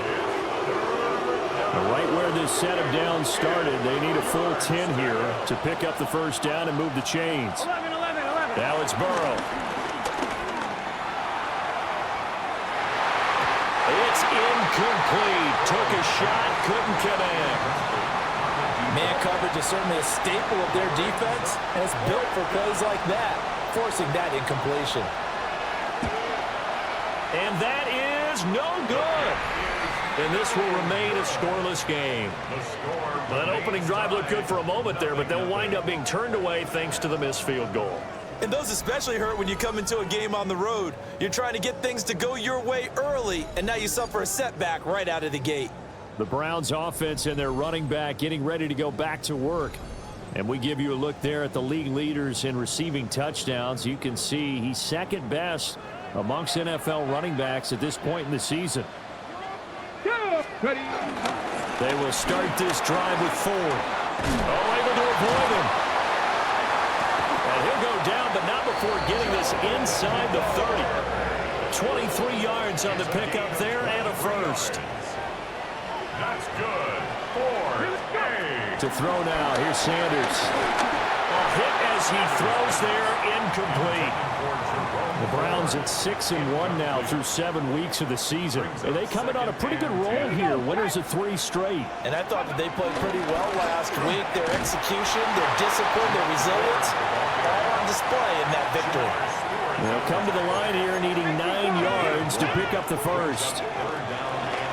And right where this set of downs started, they need a full 10 here to pick up the first down and move the chains. 11. Now it's Burrow. It's incomplete. Took a shot, couldn't connect. Man coverage is certainly a staple of their defense, and it's built for plays like that, forcing that incompletion. And that is no good. And this will remain a scoreless game. That opening drive looked good for a moment there, but they'll wind up being turned away thanks to the missed field goal. And those especially hurt when you come into a game on the road. You're trying to get things to go your way early, and now you suffer a setback right out of the gate. The Browns offense and their running back getting ready to go back to work. And we give you a look there at the league leaders in receiving touchdowns. You can see he's second best amongst NFL running backs at this point in the season. Ready. They will start this drive with Ford. Oh, able to avoid him. And he'll go down, but not before getting this inside the 30. 23 yards on the pickup there and a first. That's good. Ford. To throw now, here's Sanders. A hit as he throws there, incomplete. The Browns at 6-1 now through 7 weeks of the season. And they coming on a pretty good roll here, winners of 3 straight. And I thought that they played pretty well last week. Their execution, their discipline, their resilience, all on display in that victory. They'll come to the line here needing 9 yards to pick up the first.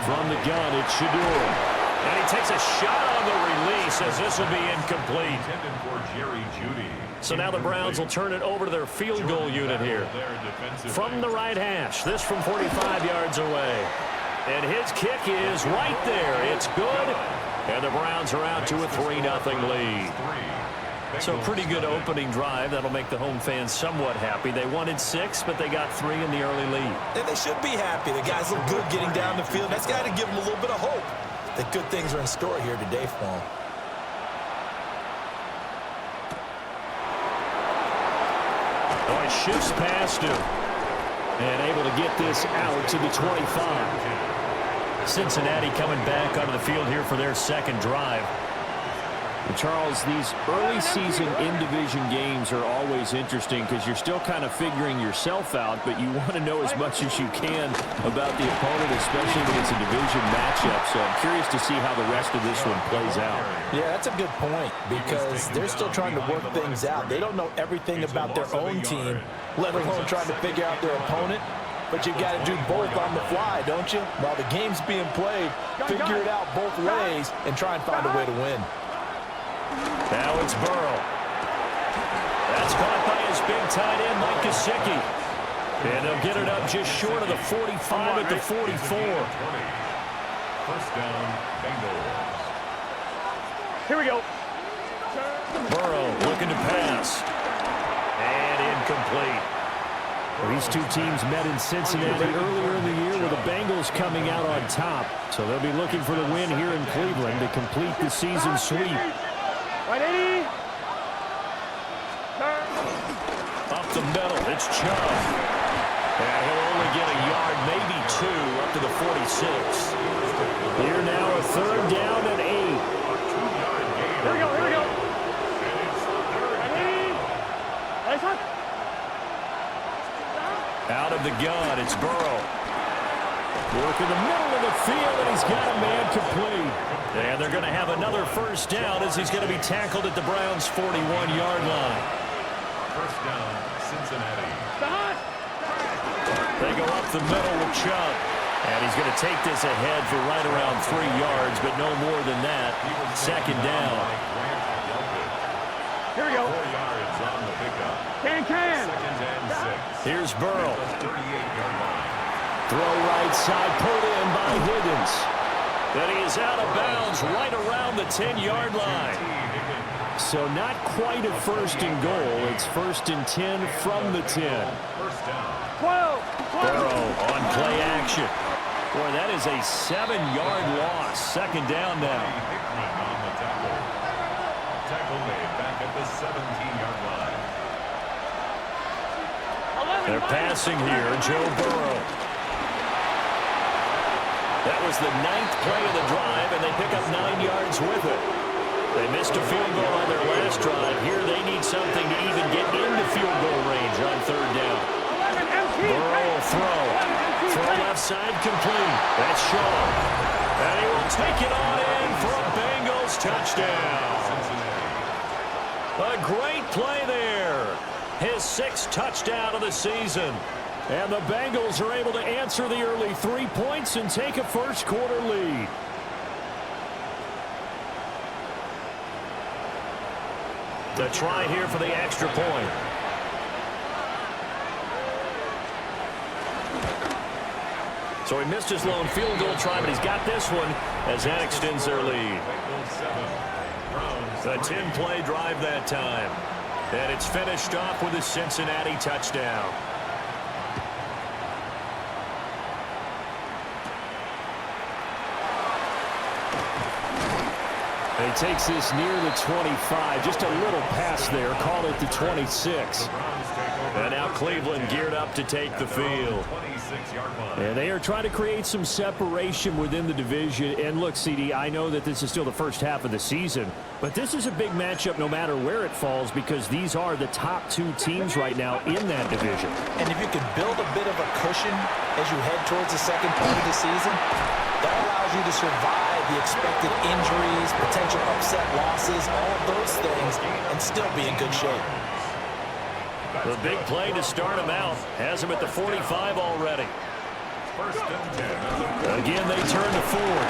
From the gun, it's Shadur. And he takes a shot on the release as this will be incomplete. So now the Browns will turn it over to their field goal unit here. From the right hash, this from 45 yards away. And his kick is right there. It's good. And the Browns are out to a 3-0 lead. So a pretty good opening drive. That'll make the home fans somewhat happy. They wanted 6, but they got 3 in the early lead. And they should be happy. The guys look good getting down the field. That's got to give them a little bit of hope that good things are in store here today for them. Oh, he shifts past him. And able to get this out to the 25. Cincinnati coming back onto the field here for their second drive. And Charles, these early season in-division games are always interesting because you're still kind of figuring yourself out, but you want to know as much as you can about the opponent, especially when it's a division matchup. So I'm curious to see how the rest of this one plays out. Yeah, that's a good point because they're still trying to work things out. They don't know everything about their own team, let alone trying to figure out their opponent. But you've got to do both on the fly, don't you? While the game's being played, figure it out both ways and try and find a way to win. Now it's Burrow. That's caught by his big tight end, Mike Gesicki. And they'll get it up just short of the 45 at the 44. First down, Bengals. Here we go. Burrow looking to pass. And incomplete. Well, these two teams met in Cincinnati earlier in the year with the Bengals coming out on top. So they'll be looking for the win here in Cleveland to complete the season sweep. Right, 80. Up the middle, it's Chubb. And he'll only get a yard, maybe two, up to the 46. Here now a third down and 8. Here we go, here we go. Ready? Nice one. Out of the gun, it's Burrow. Work in the middle of the field, and he's got a man complete. And they're going to have another first down as he's going to be tackled at the Browns' 41-yard line. First down, Cincinnati. They go up the middle with Chubb. And he's going to take this ahead for right around 3 yards, but no more than that. Second down. Here we go. 4 yards on the pickup. Can. Second and 6. Here's Burrow. 38-yard line. Throw right side, pulled in by Higgins. Then he is out of bounds right around the 10-yard line. So not quite a first and goal. It's first and 10 from the 10. First down. 12. Burrow on play action. Boy, that is a 7-yard loss. Second down now. Hickman on the tackle. Tackle made back at the 17-yard line. They're passing here, Joe Burrow. That was the 9th play of the drive, and they pick up 9 yards with it. They missed a field goal on their last drive. Here they need something to even get into field goal range on third down. Burrow will throw. Throw left side complete. That's Shaw. And he will take it on in for a Bengals touchdown. A great play there. His 6th touchdown of the season. And the Bengals are able to answer the early 3 points and take a first quarter lead. The try here for the extra point. So he missed his lone field goal try, but he's got this one as that extends their lead. A 10-play drive that time. And it's finished off with a Cincinnati touchdown. And he takes this near the 25. Just a little pass there. Called it the 26. And now Cleveland geared up to take the field. And they are trying to create some separation within the division. And look, CD, I know that this is still the first half of the season, but this is a big matchup no matter where it falls because these are the top 2 teams right now in that division. And if you can build a bit of a cushion as you head towards the second part of the season, that allows you to survive the expected injuries, potential upset losses, all of those things, and still be in good shape. The big play to start him out has him at the 45 already. Again, they turn to Ford.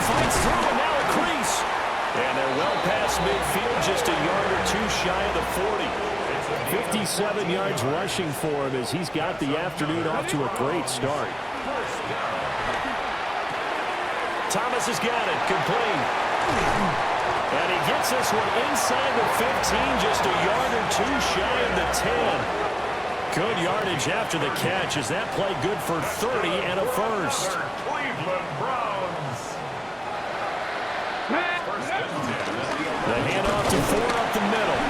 Fights through and now a crease. And they're well past midfield, just a yard or 2 shy of the 40. 57 yards rushing for him as he's got the afternoon off to a great start. Thomas has got it, complete. And he gets this one inside the 15, just a yard or 2 shy of the 10. Good yardage after the catch. Is that play good for 30 and a first? Cleveland Browns. The handoff to Ford up the middle.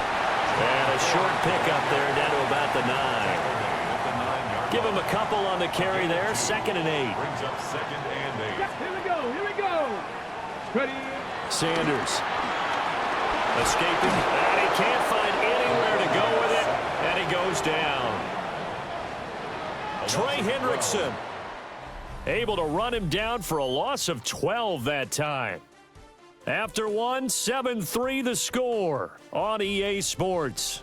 And a short pickup there down to about the 9. Give him a couple on the carry there. Second and 8. Brings up second and 8. Here we go. Ready. Sanders. Escaping, and he can't find anywhere to go with it, and he goes down. Trey Hendrickson able to run him down for a loss of 12 that time. After one, 7-3 the score on EA Sports.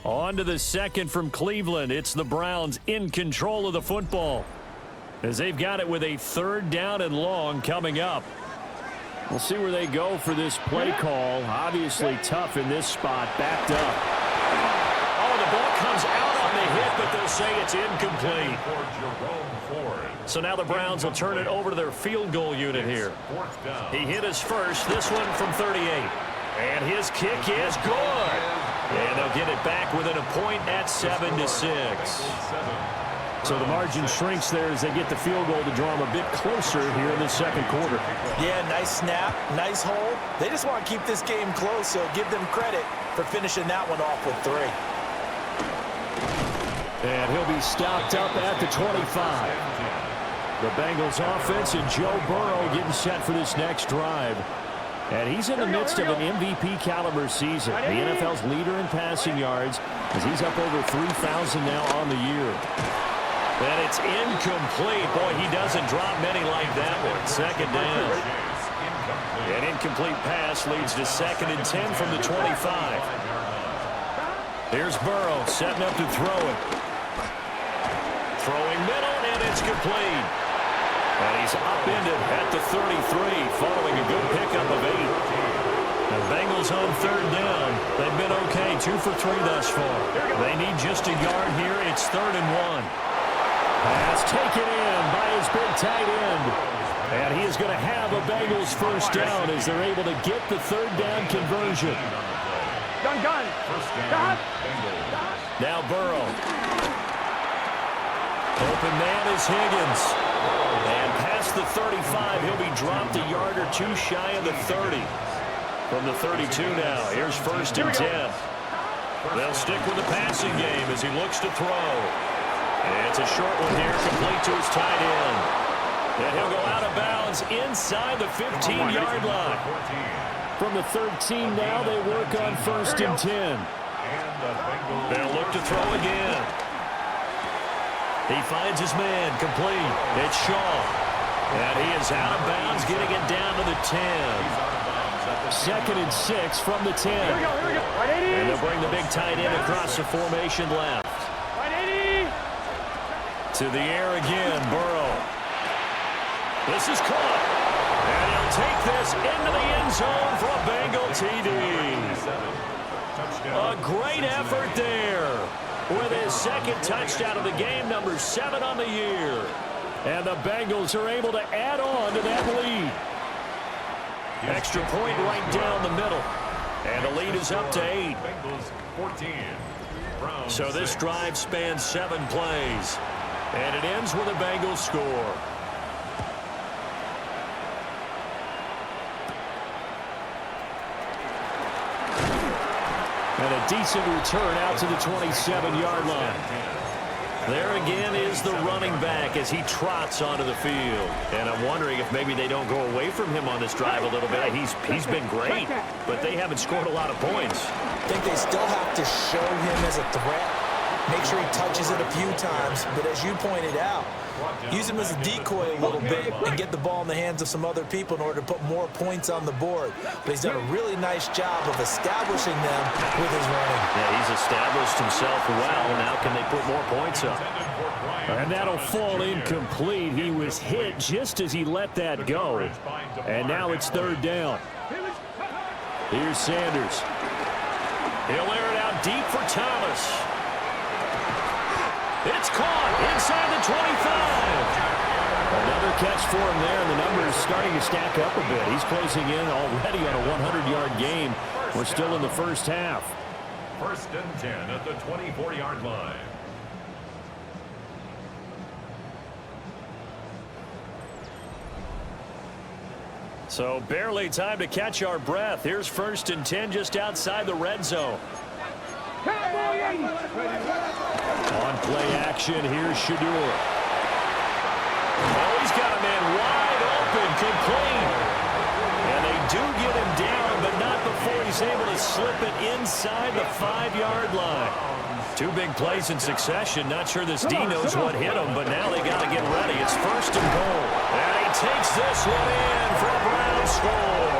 On to the second from Cleveland. It's the Browns in control of the football. as they've got it with a 3rd down and long coming up. We'll see where they go for this play call. Obviously tough in this spot, backed up. Oh, the ball comes out on the hit, but they'll say it's incomplete. So now the Browns will turn it over to their field goal unit here. He hit his first, this one from 38. And his kick is good. And they'll get it back within a point at 7-6. So the margin shrinks there as they get the field goal to draw them a bit closer here in the second quarter. Yeah, nice snap, nice hold. They just want to keep this game close, so give them credit for finishing that one off with 3. And he'll be stopped up at the 25. The Bengals offense and Joe Burrow getting set for this next drive. And he's in the midst of an MVP caliber season. The NFL's leader in passing yards as he's up over 3,000 now on the year. And it's incomplete. Boy, he doesn't drop many like that one. 2nd down. An incomplete pass leads to 2nd and 10 from the 25. Here's Burrow setting up to throw it. Throwing middle, and it's complete. And he's upended at the 33 following a good pickup of 8. The Bengals on 3rd down. They've been okay, 2 for 3 thus far. They need just a yard here. It's 3rd and 1. Pass taken in by his big tight end. And he is going to have a Bengals 1st down as they're able to get the 3rd down conversion. Gun. Stop. Now Burrow. Open man is Higgins. And past the 35, he'll be dropped a yard or 2 shy of the 30. From the 32 now, here's 1st and 10. They'll stick with the passing game as he looks to throw. It's a short one here, complete to his tight end. And he'll go out of bounds inside the 15-yard line. From the 13 now, they work on 1st and 10. They'll look to throw again. He finds his man, complete. It's Shaw. And he is out of bounds, getting it down to the 10. 2nd and 6 from the 10. Here we go. And they'll bring the big tight end across the formation left. To the air again, Burrow. This is caught. And he'll take this into the end zone for a Bengal TD. A great effort there with his 2nd touchdown of the game, number 7 on the year. And the Bengals are able to add on to that lead. Extra point right down the middle. And the lead is up to 8. So this drive spans 7 plays. And it ends with a Bengals score. And a decent return out to the 27-yard line. There again is the running back as he trots onto the field. And I'm wondering if maybe they don't go away from him on this drive a little bit. He's been great, but they haven't scored a lot of points. I think they still have to show him as a threat. Make sure he touches it a few times, but as you pointed out, use him as a decoy a little bit and get the ball in the hands of some other people in order to put more points on the board. But he's done a really nice job of establishing them with his running. Yeah, he's established himself well. Now can they put more points up? And that'll fall incomplete. He was hit just as he let that go. And now it's 3rd down. Here's Sanders. He'll air it out deep for Thomas. It's caught inside the 25. Another catch for him there, and the numbers starting to stack up a bit. He's closing in already on a 100-yard game. We're still in the first half. 1st and 10 at the 24-yard line. So barely time to catch our breath. Here's 1st and 10 just outside the red zone. On play action, here's Shadur. Oh, he's got a man wide open, complete. And they do get him down, but not before he's able to slip it inside the 5-yard line. 2 big plays in succession. Not sure this D knows what hit him, but now they got to get ready. It's 1st and goal. And he takes this one in for a Brown score.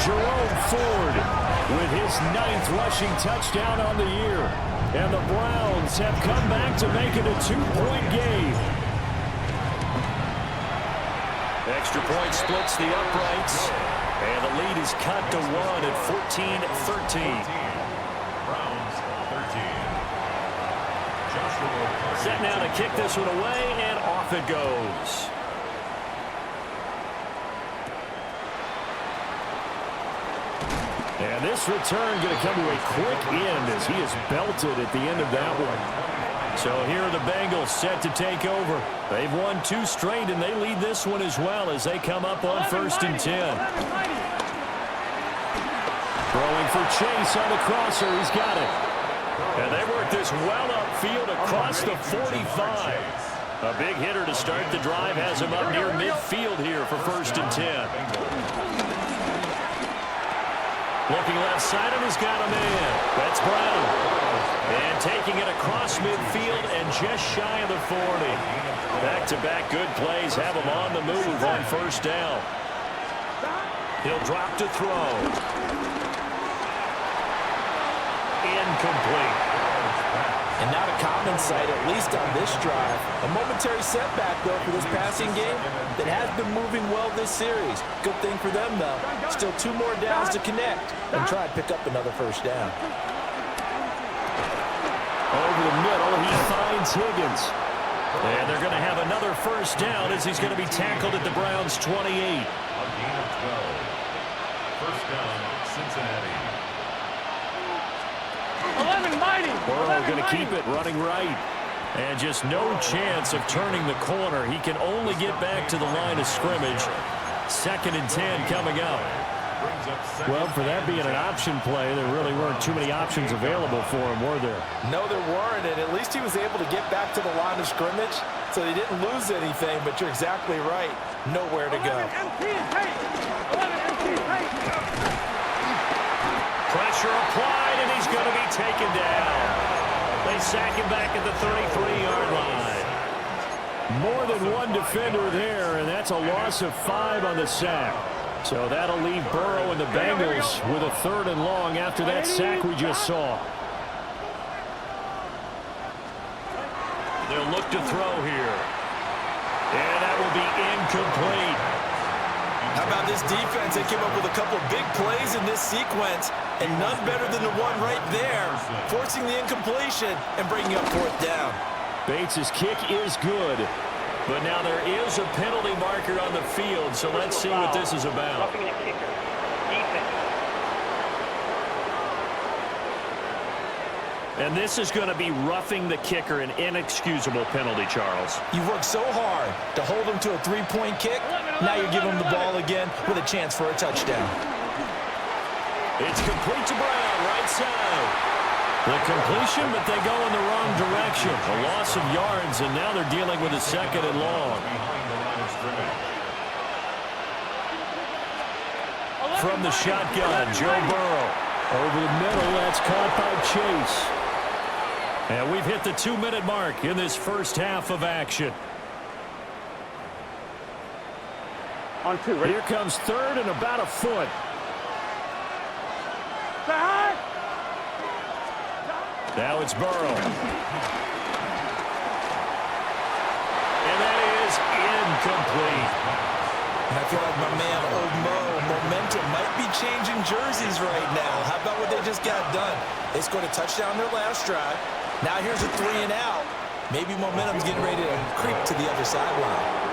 Jerome Ford with his 9th rushing touchdown on the year. And the Browns have come back to make it a 2-point game. Extra point splits the uprights. And the lead is cut to 1 at 14-13. Browns 13. Joshua Set now to kick this one away, and off it goes. And this return going to come to a quick end as he is belted at the end of that one. So here are the Bengals set to take over. They've won 2 straight, and they lead this one as well as they come up on 1st and 10. Throwing for Chase on the crosser. He's got it. And they work this well upfield across the 45. A big hitter to start the drive has him up near midfield here for 1st and 10. Looking left side, and he's got a man. That's Brown. And taking it across midfield and just shy of the 40. Back-to-back good plays have him on the move on 1st down. He'll drop to throw. Incomplete. And not a common sight, at least on this drive. A momentary setback, though, for this passing game that has been moving well this series. Good thing for them, though. Still 2 more downs to connect and try and pick up another 1st down. Over the middle, he finds Higgins. And they're going to have another 1st down as he's going to be tackled at the Browns' 28. A gain of 12. 1st down, Cincinnati. 11 mighty. Burrow going to keep it running right. And just no chance of turning the corner. He can only get back to the line of scrimmage. 2nd and 10 coming up. Well, for that being an option play, there really weren't too many options available for him, were there? No, there weren't, and at least he was able to get back to the line of scrimmage, so he didn't lose anything, but you're exactly right. Nowhere to go. Pressure applied, and he's going to be taken down. They sack him back at the 33-yard line. More than one defender there, and that's a loss of 5 on the sack. So that'll leave Burrow and the Bengals with a 3rd and long after that sack we just saw. They'll look to throw here. And that will be incomplete. How about this defense? They came up with a couple big plays in this sequence, and none better than the one right there, forcing the incompletion and bringing up 4th down. Bates' kick is good. But now there is a penalty marker on the field, so let's see what this is about. And this is going to be roughing the kicker, an inexcusable penalty, Charles. You've worked so hard to hold him to a 3-point kick. Now you're giving him the ball again with a chance for a touchdown. It's complete to Brown, right side. The completion, but they go in the wrong direction. A loss of yards, and now they're dealing with a 2nd and long. From the shotgun, Joe Burrow. Over the middle, that's caught by Chase. And we've hit the 2-minute mark in this 1st half of action. On 2, ready? Here comes 3rd and about a foot. Now it's Burrow. And that is incomplete. And I feel like my man, Old Mo, momentum might be changing jerseys right now. How about what they just got done? They scored a touchdown their last drive. Now here's a 3 and out. Maybe momentum's getting ready to creep to the other sideline.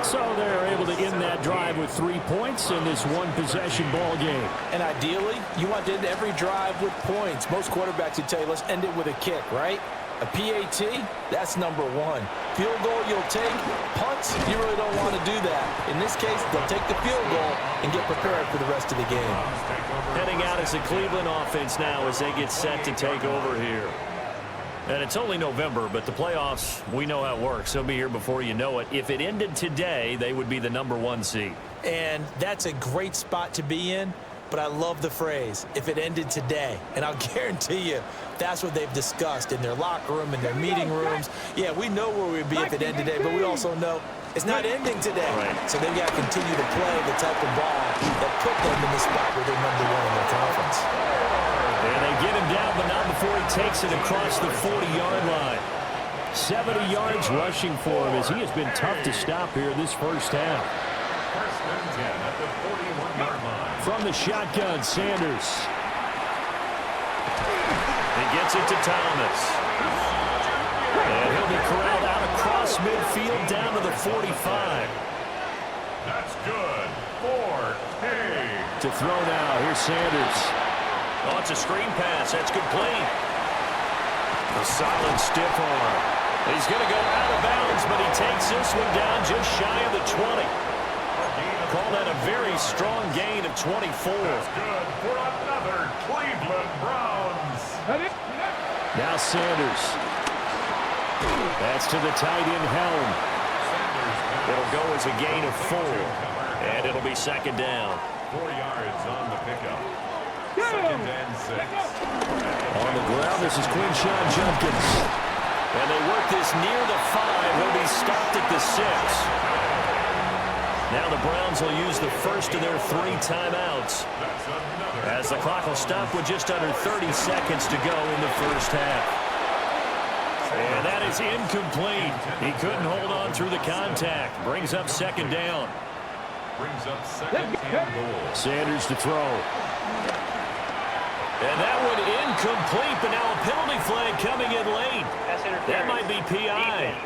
So they're able to end that drive with 3 points in this 1-possession ball game. And ideally, you want to end every drive with points. Most quarterbacks would tell you, let's end it with a kick, right? A PAT, that's number 1. Field goal you'll take. Punts, you really don't want to do that. In this case, they'll take the field goal and get prepared for the rest of the game. Heading out as the Cleveland offense now as they get set to take over here. And it's only November, but the playoffs, we know how it works. They'll be here before you know it. If it ended today, they would be the number 1 seed. And that's a great spot to be in, but I love the phrase, if it ended today. And I'll guarantee you, that's what they've discussed in their locker room, in their meeting rooms. Yeah, we know where we'd be if it ended today, but we also know it's not ending today. Right. So they've got to continue to play the type of ball that put them in the spot where they're number 1 in their conference. And they get him down, but not before he takes it across the 40-yard line. 70 yards rushing for him as he has been tough to stop here this first half. First and 10 at the 41-yard line. From the shotgun, Sanders. He gets it to Thomas. And he'll be corralled out across midfield down to the 45. That's good. 4. To throw now, here's Sanders. Oh, it's a screen pass. That's complete. A solid stiff arm. He's going to go out of bounds, but he takes this one down just shy of the 20. Call that a very strong gain of 24. That's good for another Cleveland Browns. Now Sanders. That's to the tight end Helm. It'll go as a gain of 4. And it'll be second down. 4 yards on the pickup. Second and 6. On the ground, this is Quinshawn Judkins. And they work this near the 5. He'll be stopped at the 6. Now the Browns will use the first of their 3 timeouts, as the clock will stop with just under 30 seconds to go in the first half. And that is incomplete. He couldn't hold on through the contact. Brings up second down. Brings up second and goal. Sanders to throw. And that one incomplete, but now a penalty flag coming in late. That might be PI.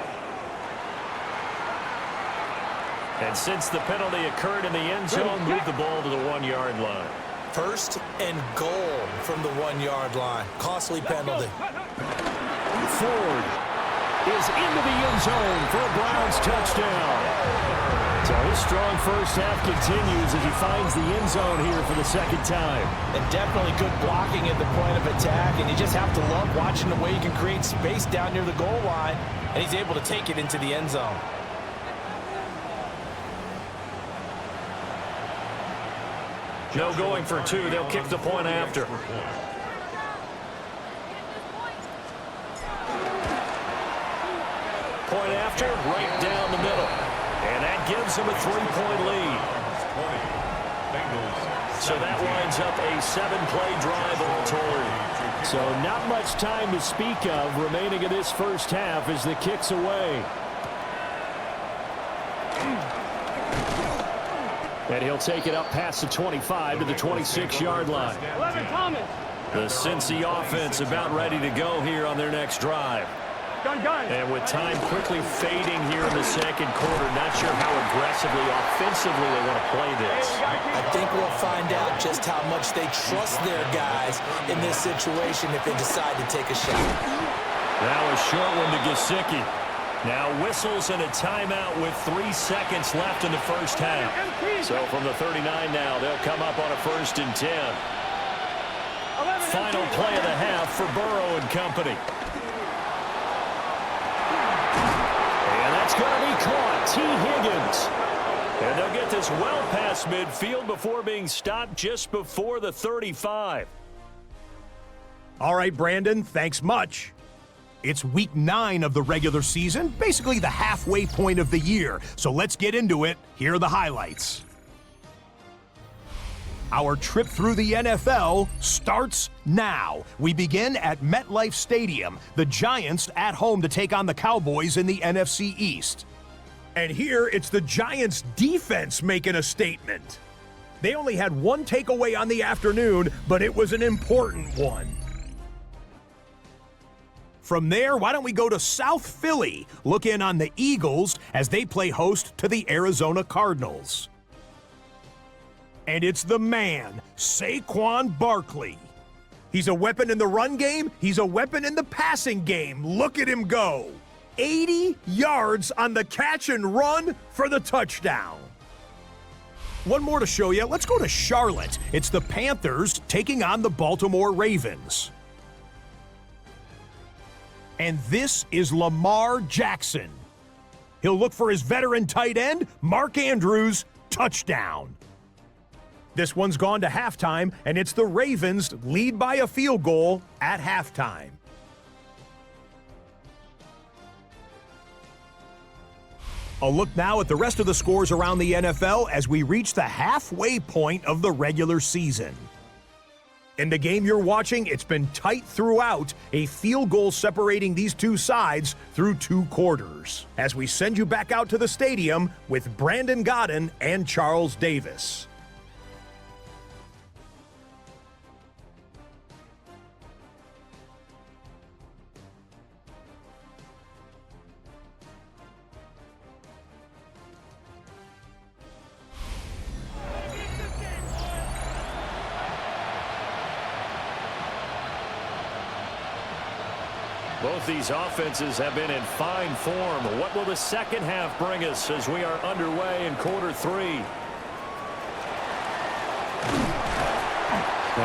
And since the penalty occurred in the end zone, move the ball to the 1-yard line. First and goal from the 1-yard line. Costly penalty. Ford is into the end zone for a Browns touchdown. So his strong first half continues as he finds the end zone here for the second time. And definitely good blocking at the point of attack, and you just have to love watching the way he can create space down near the goal line, and he's able to take it into the end zone. No going for 2. They'll kick the point after. Point after, right down the middle. And that gives them a 3-point lead. So that winds up a 7-play drive all told. So not much time to speak of remaining in this first half as the kick's away. And he'll take it up past the 25 to the 26-yard line. The Cincy offense about ready to go here on their next drive. And with time quickly fading here in the second quarter, not sure how aggressively, offensively they want to play this. I think we'll find out just how much they trust their guys in this situation if they decide to take a shot. Now a short one to Gesicki. Now whistles and a timeout with 3 seconds left in the first half. So from the 39 now, they'll come up on a 1st and 10. Final play of the half for Burrow and company. And that's going to be caught. T. Higgins. And they'll get this well past midfield before being stopped just before the 35. All right, Brandon, thanks much. It's week 9 of the regular season, basically the halfway point of the year. So let's get into it. Here are the highlights. Our trip through the NFL starts now. We begin at MetLife Stadium, the Giants at home to take on the Cowboys in the NFC East. And here it's the Giants defense making a statement. They only had 1 takeaway on the afternoon, but it was an important one. From there, why don't we go to South Philly, look in on the Eagles as they play host to the Arizona Cardinals. And it's the man, Saquon Barkley. He's a weapon in the run game. He's a weapon in the passing game. Look at him go. 80 yards on the catch and run for the touchdown. One more to show you. Let's go to Charlotte. It's the Panthers taking on the Baltimore Ravens. And this is Lamar Jackson. He'll look for his veteran tight end, Mark Andrews, touchdown. This one's gone to halftime, and it's the Ravens lead by a field goal at halftime. A look now at the rest of the scores around the NFL as we reach the halfway point of the regular season. In the game you're watching, it's been tight throughout, a field goal separating these two sides through 2 quarters. As we send you back out to the stadium with Brandon Godden and Charles Davis. Both these offenses have been in fine form. What will the second half bring us as we are underway in quarter 3? And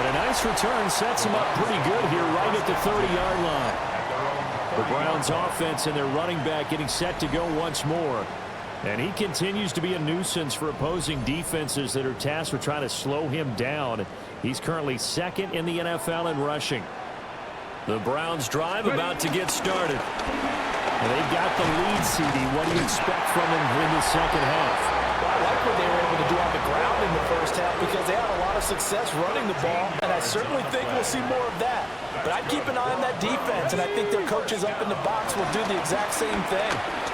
a nice return sets them up pretty good here right at the 30-yard line. The Browns offense and their running back getting set to go once more. And he continues to be a nuisance for opposing defenses that are tasked with trying to slow him down. He's currently second in the NFL in rushing. The Browns drive about to get started. And they've got the lead, CD. What do you expect from them in the second half? Well, I like what they were able to do on the ground in the first half because they had a lot of success running the ball, and I certainly think we'll see more of that. But I'd keep an eye on that defense, and I think their coaches up in the box will do the exact same thing.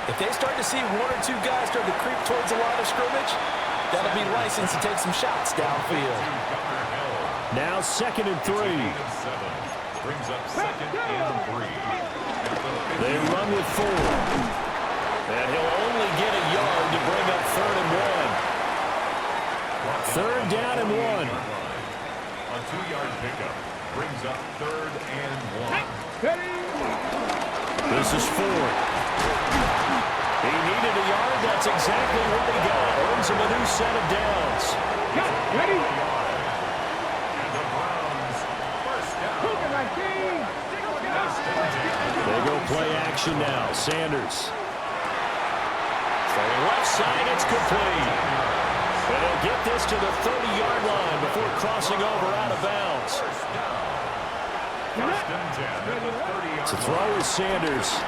If they start to see 1 or 2 guys start to creep towards the line of scrimmage, that'll be license to take some shots downfield. Now 2nd and 3. Brings up 2nd and 3. They run with 4. And he'll only get a yard to bring up 3rd and 1. 3rd down and 1. A 2-yard pickup brings up 3rd and 1. This is Ford. He needed a yard. That's exactly what he got. Earns him a new set of downs. Ready? They go play action now. Sanders. From left side, it's complete. And they'll get this to the 30-yard line before crossing over out of bounds. To throw is Sanders.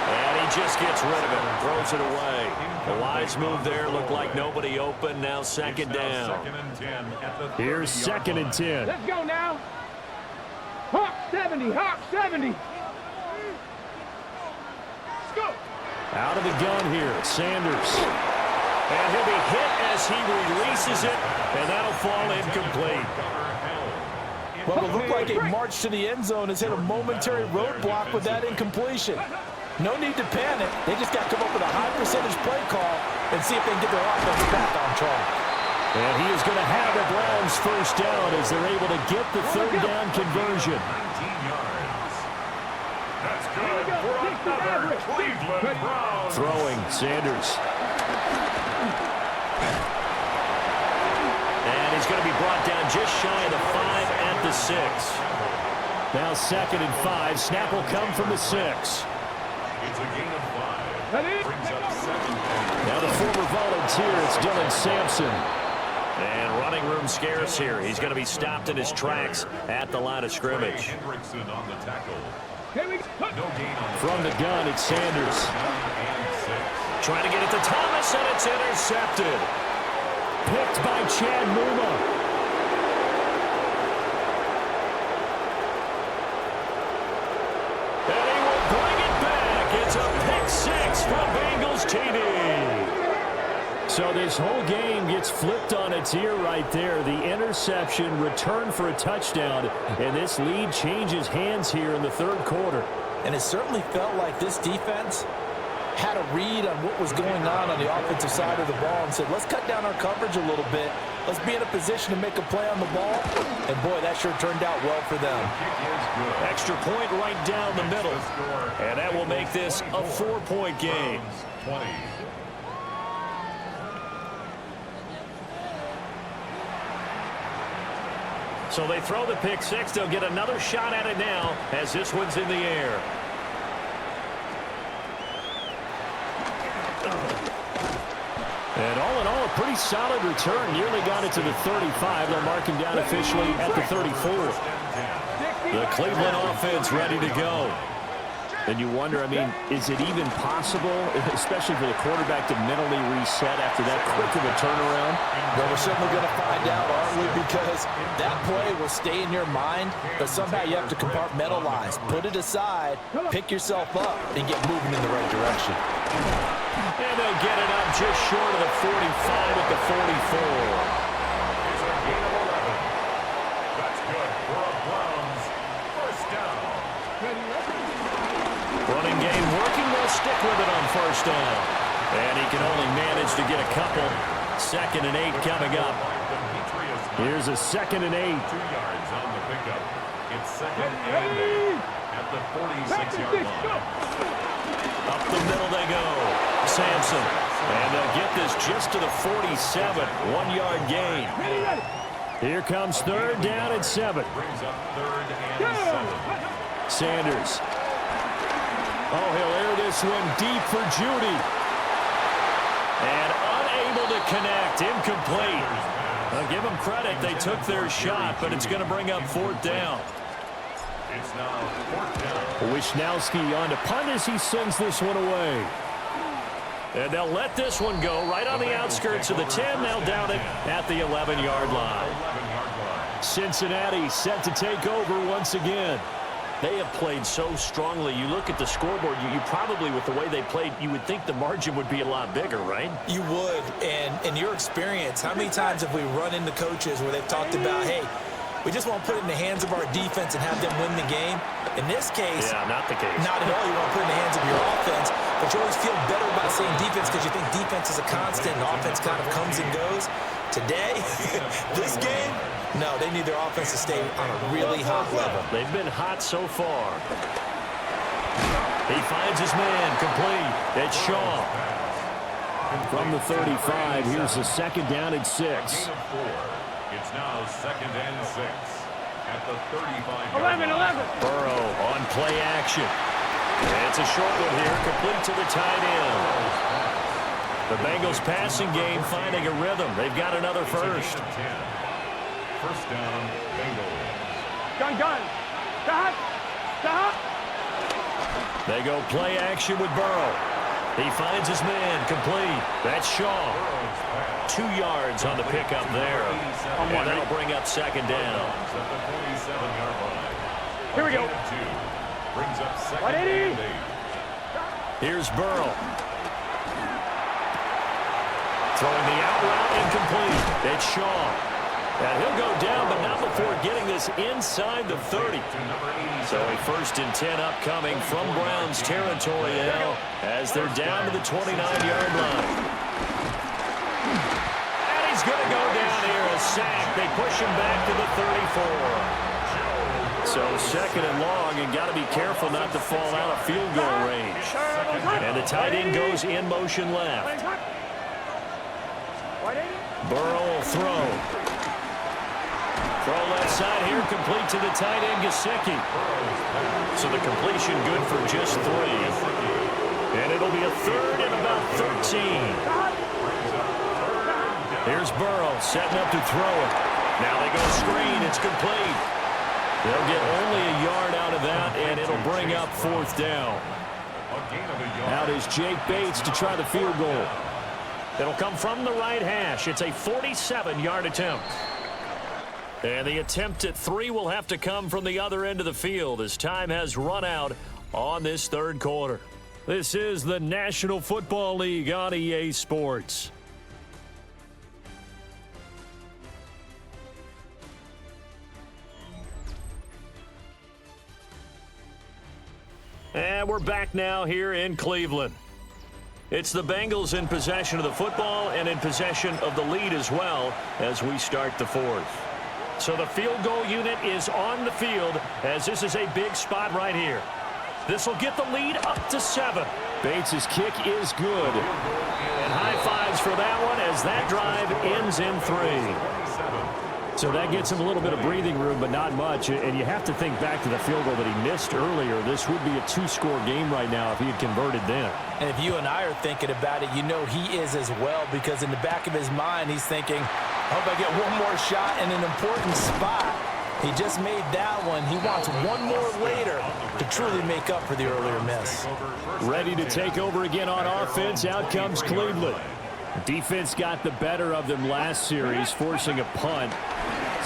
And he just gets rid of it and throws it away. The wise move there. Looked like nobody open. Now 2nd down. Here's 2nd and 10. Let's go now. Hawk 70, Hawk 70. Let's go. Out of the gun here, Sanders. And he'll be hit as he releases it, and that'll fall incomplete. Well, it looked like a march to the end zone has hit a momentary roadblock with that incompletion. No need to panic. They just got to come up with a high percentage play call and see if they can get their offense back on track. And he is going to have the Browns first down as they're able to get the 3rd down conversion. 19 yards. That's good for another Cleveland Browns. Throwing, Sanders. And he's going to be brought down just shy of the 5 at the 6. Now 2nd and 5. Snap will come from the 6. It's a gain of 5. Brings up 7. Now the former volunteer, it's Dylan Sampson. And running room scarce here. He's going to be stopped in his tracks at the line of scrimmage. On the tackle. No gain on the From the gun, it's Sanders. Trying to get it to Thomas, and it's intercepted. Picked by Chad Muma. And he will bring it back. It's a pick 6 from Bengals TD. So this whole game gets flipped on its ear right there. The interception, return for a touchdown, and this lead changes hands here in the 3rd quarter. And it certainly felt like this defense had a read on what was going on the offensive side of the ball and said, let's cut down our coverage a little bit. Let's be in a position to make a play on the ball. And, boy, that sure turned out well for them. Extra point right down the middle. And that will make this a 4-point game. 20. So they throw the pick 6. They'll get another shot at it now as this one's in the air. And all in all, a pretty solid return. Nearly got it to the 35. They'll mark him down officially at the 34. The Cleveland offense ready to go. And you wonder, I mean, is it even possible, especially for the quarterback, to mentally reset after that quick of a turnaround? Well, we're certainly going to find out, aren't we? Because that play will stay in your mind, but somehow you have to compartmentalize. Put it aside, pick yourself up, and get moving in the right direction. And they'll get it up just short of the 45 at the 44. It's a gain of 11. That's good for a Browns first down. Running game working. They'll stick with it on first down. And he can only manage to get a couple. 2nd and 8 coming up. Here's a 2nd and 8. 2 yards on the pickup. It's 2nd and 8 at the 46-yard line. Up the middle they go. Sampson. And they'll get this just to the 47. 1-yard gain. Here comes 3rd down and 7. Brings up 3rd and 7. Sanders. Oh, he'll air this one deep for Judy. And unable to connect. Incomplete. I'll give them credit. They took their shot, but it's going to bring up 4th down. It's now 4th down. Wisnowski on to punt as he sends this one away. And they'll let this one go right on the outskirts of the 10. They'll down it at the 11-yard line. Cincinnati set to take over once again. They have played so strongly. You look at the scoreboard, you probably, with the way they played, you would think the margin would be a lot bigger, right? You would. And in your experience, how many times have we run into coaches where they've talked about, hey, we just want to put it in the hands of our defense and have them win the game? In this case, yeah, not the case. Not at all. You want to put it in the hands of your offense, but you always feel better about saying defense because you think defense is a constant and offense kind of comes and goes. Today, this game, no, they need their offense to stay on a really hot level. They've been hot so far. He finds his man complete. It's Shaw. From the 35, here's the 2nd down and 6. It's now 2nd and 6 at the 35. 11. Burrow on play action. It's a short one here, complete to the tight end. The Bengals passing game finding a rhythm. They've got another first. First down, Bengals. Gun. Stop. They go play action with Burrow. He finds his man complete. That's Shaw. 2 yards on the pickup there. And that'll bring up 2nd down. Here we go. Brings up 2nd and 8. Here's Burrow. Throwing the out route incomplete. It's Shaw. And he'll go down, but not before getting this inside the 30. So a 1st and 10 upcoming from Browns territory now as they're down to the 29-yard line. And he's going to go down here, a sack. They push him back to the 34. So 2nd and long, and got to be careful not to fall out of field goal range. And the tight end goes in motion left. Burrow will throw. Throw left side here, complete to the tight end, Gesicki. So the completion good for just 3. And it'll be a 3rd and about 13. Here's Burrow setting up to throw it. Now they go screen. It's complete. They'll get only a yard out of that, and it'll bring up 4th down. Out is Jake Bates to try the field goal. It'll come from the right hash. It's a 47-yard attempt. And the attempt at 3 will have to come from the other end of the field as time has run out on this 3rd quarter. This is the National Football League on EA Sports. And we're back now here in Cleveland. It's the Bengals in possession of the football and in possession of the lead as well as we start the 4th. So the field goal unit is on the field as this is a big spot right here. This will get the lead up to 7. Bates' kick is good. And high fives for that one as that drive ends in 3. So that gets him a little bit of breathing room, but not much. And you have to think back to the field goal that he missed earlier. This would be a 2-score game right now if he had converted then. And if you and I are thinking about it, you know he is as well, because in the back of his mind, he's thinking, I hope I get one more shot in an important spot. He just made that one. He wants one more later to truly make up for the earlier miss. Ready to take over again on offense. Out comes Cleveland. Defense got the better of them last series, forcing a punt.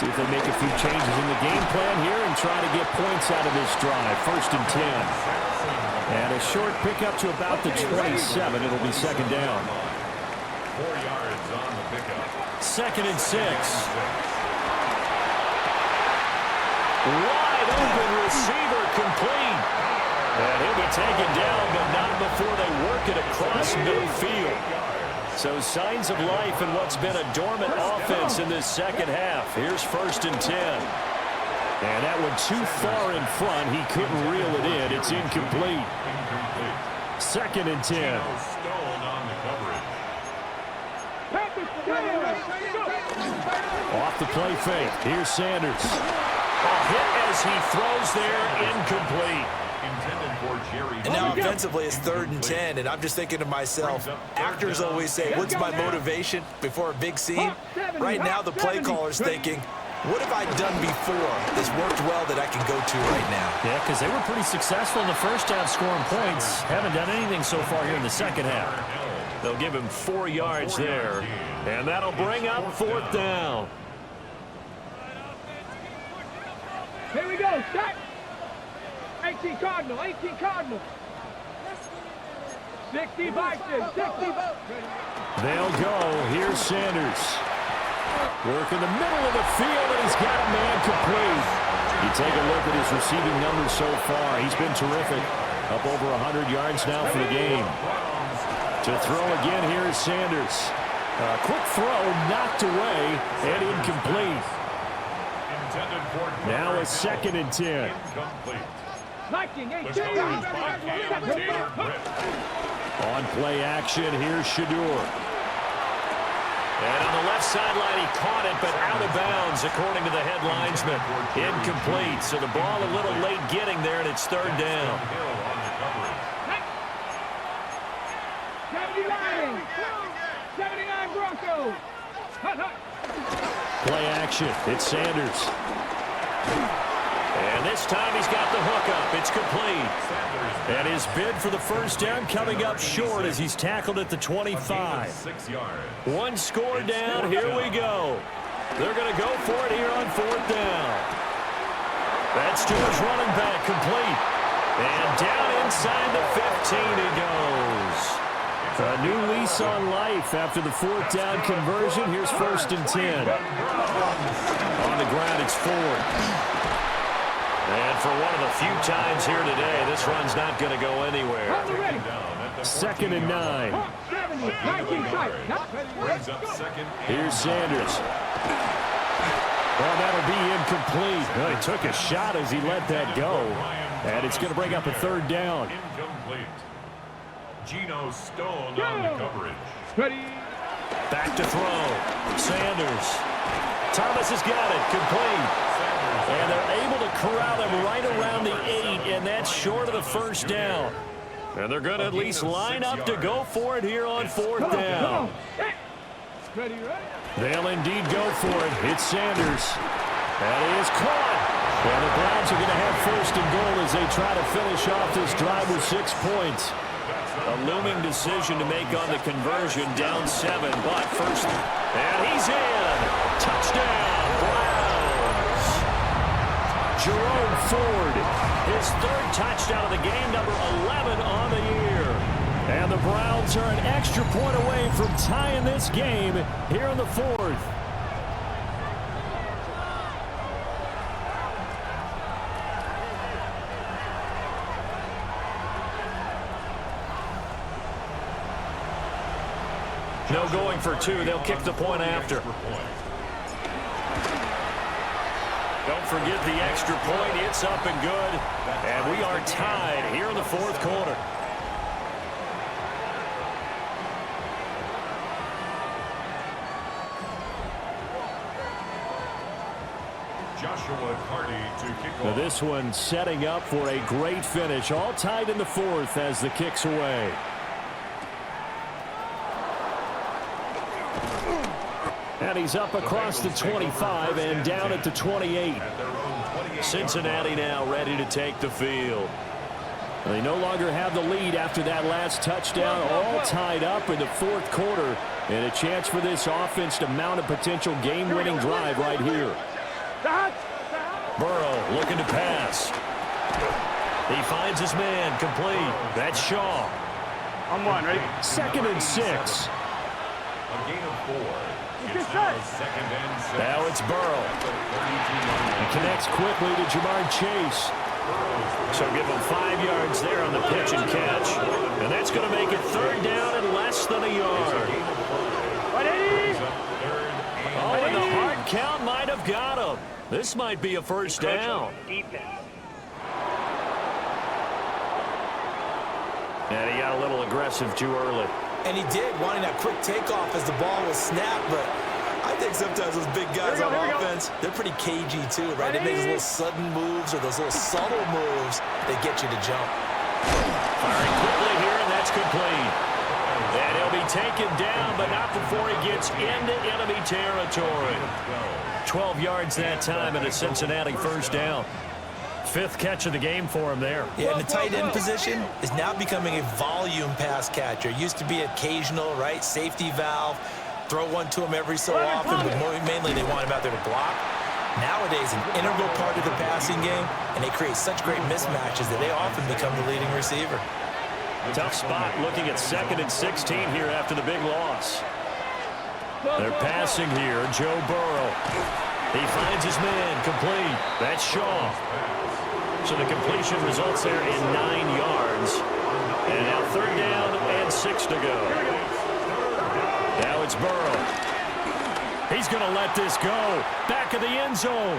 See if they make a few changes in the game plan here and try to get points out of this drive. 1st and 10. And a short pickup to about the 27. It'll be second down. 4 yards on the pickup. 2nd and 6. Wide open receiver complete. And he'll be taken down, but not before they work it across midfield. So signs of life in what's been a dormant offense in this second half. Here's 1st and 10. And that one too far in front. He couldn't reel it in. It's incomplete. 2nd and 10. Off the play fake. Here's Sanders. A hit as he throws there, incomplete. And now offensively it's 3rd and 10, and I'm just thinking to myself, actors always say, what's my motivation before a big scene? Right now the play caller's thinking, what have I done before that's worked well that I can go to right now? Yeah, because they were pretty successful in the first half scoring points. Haven't done anything so far here in the second half. They'll give him 4 yards there, and that'll bring up 4th down. Here we go, start. 18 Cardinal, 18 Cardinal. 60 Vikings, 60. They'll go. Here's Sanders. Work in the middle of the field, and he's got a man complete. You take a look at his receiving numbers so far. He's been terrific. Up over 100 yards now for the game. To throw again, here is Sanders. A quick throw, knocked away, and incomplete. Now a 2nd and 10. Viking, 18. On play action, here's Shador. And on the left sideline, he caught it, but out of bounds, according to the head linesman. Incomplete, so the ball a little late getting there, and it's 3rd down. 79 Broncos. Play action, it's Sanders. And this time he's got the hook up. It's complete. And his bid for the 1st down coming up short as he's tackled at the 25. 1 score down. Here we go. They're going to go for it here on 4th down. That's to his running back, complete. And down inside the 15 he goes. A new lease on life after the 4th down conversion. Here's 1st and 10. On the ground, it's Ford. And for one of the few times here today, this run's not going to go anywhere. 2nd and 9. Here's Sanders. Well, that'll be incomplete. Well, he took a shot as he let that go. And it's going to bring up a 3rd down. Incomplete. Geno Stone on the coverage. Ready. Back to throw. Sanders. Thomas has got it. Complete. And they're able to corral him right around the 8, and that's short of the 1st down. And they're going to at least line up to go for it here on 4th down. Ready. They'll indeed go for it. It's Sanders. That is caught. And the Browns are going to have 1st and goal as they try to finish off this drive with 6 points. A looming decision to make on the conversion, down 7, but first, and he's in. Touchdown, Browns. Jerome Ford, his 3rd touchdown of the game, number 11 on the year. And the Browns are an extra point away from tying this game here in the 4th. No going for 2. They'll kick the point after. Don't forget the extra point. It's up and good. And we are tied here in the 4th quarter. Joshua Carty to kick off. Now this one setting up for a great finish. All tied in the 4th as the kick's away. And he's up across the 25 and down at the 28. Cincinnati now ready to take the field. They no longer have the lead after that last touchdown, all tied up in the fourth quarter, and a chance for this offense to mount a potential game-winning drive right here. Burrow looking to pass. He finds his man, complete. That's Shaw. On one, ready? 2nd and 6. A gain of 4. It's now 2nd and 6. Now it's Burrow. He connects quickly to Jamar Chase. So give him 5 yards there on the pitch and catch. And that's going to make it 3rd down and less than a yard. Oh, and the hard count might have got him. This might be a 1st down. And he got a little aggressive too early. And he did, wanting that quick takeoff as the ball was snapped, but I think sometimes those big guys on offense, they're pretty cagey too, right? They make those little sudden moves or those little subtle moves that get you to jump. Firing quickly here, and that's complete. And he'll be taken down, but not before he gets into enemy territory. 12 yards that time and a Cincinnati 1st down. 5th catch of the game for him there. Yeah, and the tight end position is now becoming a volume pass catcher. Used to be occasional, right? Safety valve. Throw one to him every so often, but mainly they want him out there to block. Nowadays, an integral part of the passing game, and they create such great mismatches that they often become the leading receiver. Tough spot looking at 2nd and 16 here after the big loss. They're passing here, Joe Burrow. He finds his man, complete. That's Shaw. So the completion results there in 9 yards. And now 3rd down and 6 to go. Now it's Burrow. He's going to let this go. Back of the end zone.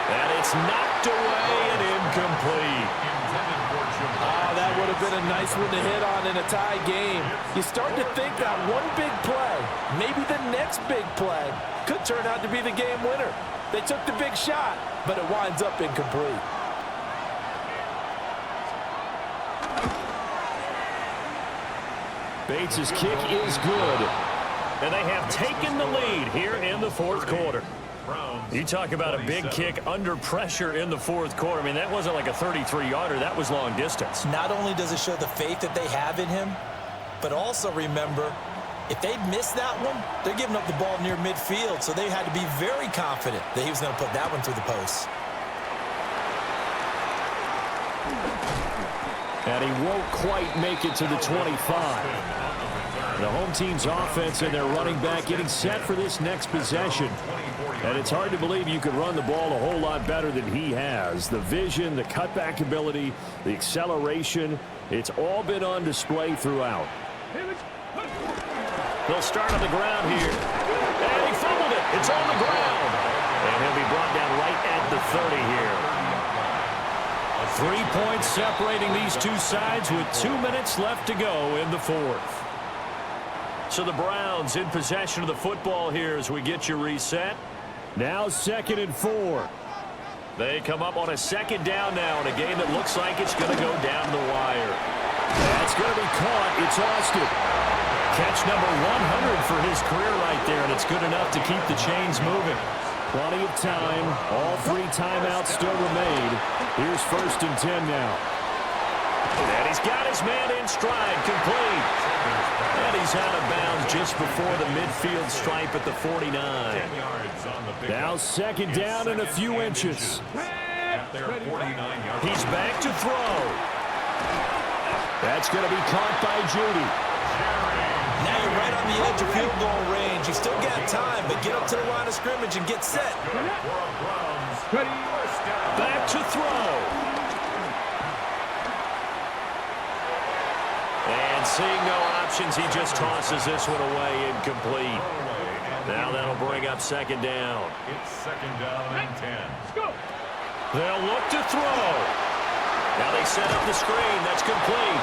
And it's knocked away and incomplete. Oh, that would have been a nice one to hit on in a tie game. You start to think that one big play, maybe the next big play, could turn out to be the game winner. They took the big shot, but it winds up incomplete. Bates' kick is good. And they have taken the lead here in the 4th quarter. You talk about a big kick under pressure in the 4th quarter. I mean, that wasn't like a 33-yarder. That was long distance. Not only does it show the faith that they have in him, but also remember, if they'd missed that one, they're giving up the ball near midfield, so they had to be very confident that he was going to put that one through the post. And he won't quite make it to the 25. The home team's offense and their running back getting set for this next possession. And it's hard to believe you could run the ball a whole lot better than he has. The vision, the cutback ability, the acceleration, it's all been on display throughout. He'll start on the ground here. And he fumbled it. It's on the ground. And he'll be brought down right at the 30 here. 3 points separating these two sides with 2 minutes left to go in the 4th. So the Browns in possession of the football here as we get you reset. Now 2nd and 4. They come up on a 2nd down now in a game that looks like it's going to go down the wire. That's going to be caught. It's Austin. Catch number 100 for his career right there, and it's good enough to keep the chains moving. Plenty of time. All 3 timeouts still remain. Here's 1st and 10 now. And he's got his man in stride, complete. And he's out of bounds just before the midfield stripe at the 49. Now 2nd down and a few inches. He's back to throw. That's going to be caught by Judy. Now you're right on the edge of field goal range. You still got time, but get up to the line of scrimmage and get set. Back to throw. And seeing no options, he just tosses this one away, incomplete. Now that'll bring up 2nd down. It's 2nd down and 10. They'll look to throw. Now they set up the screen. That's complete.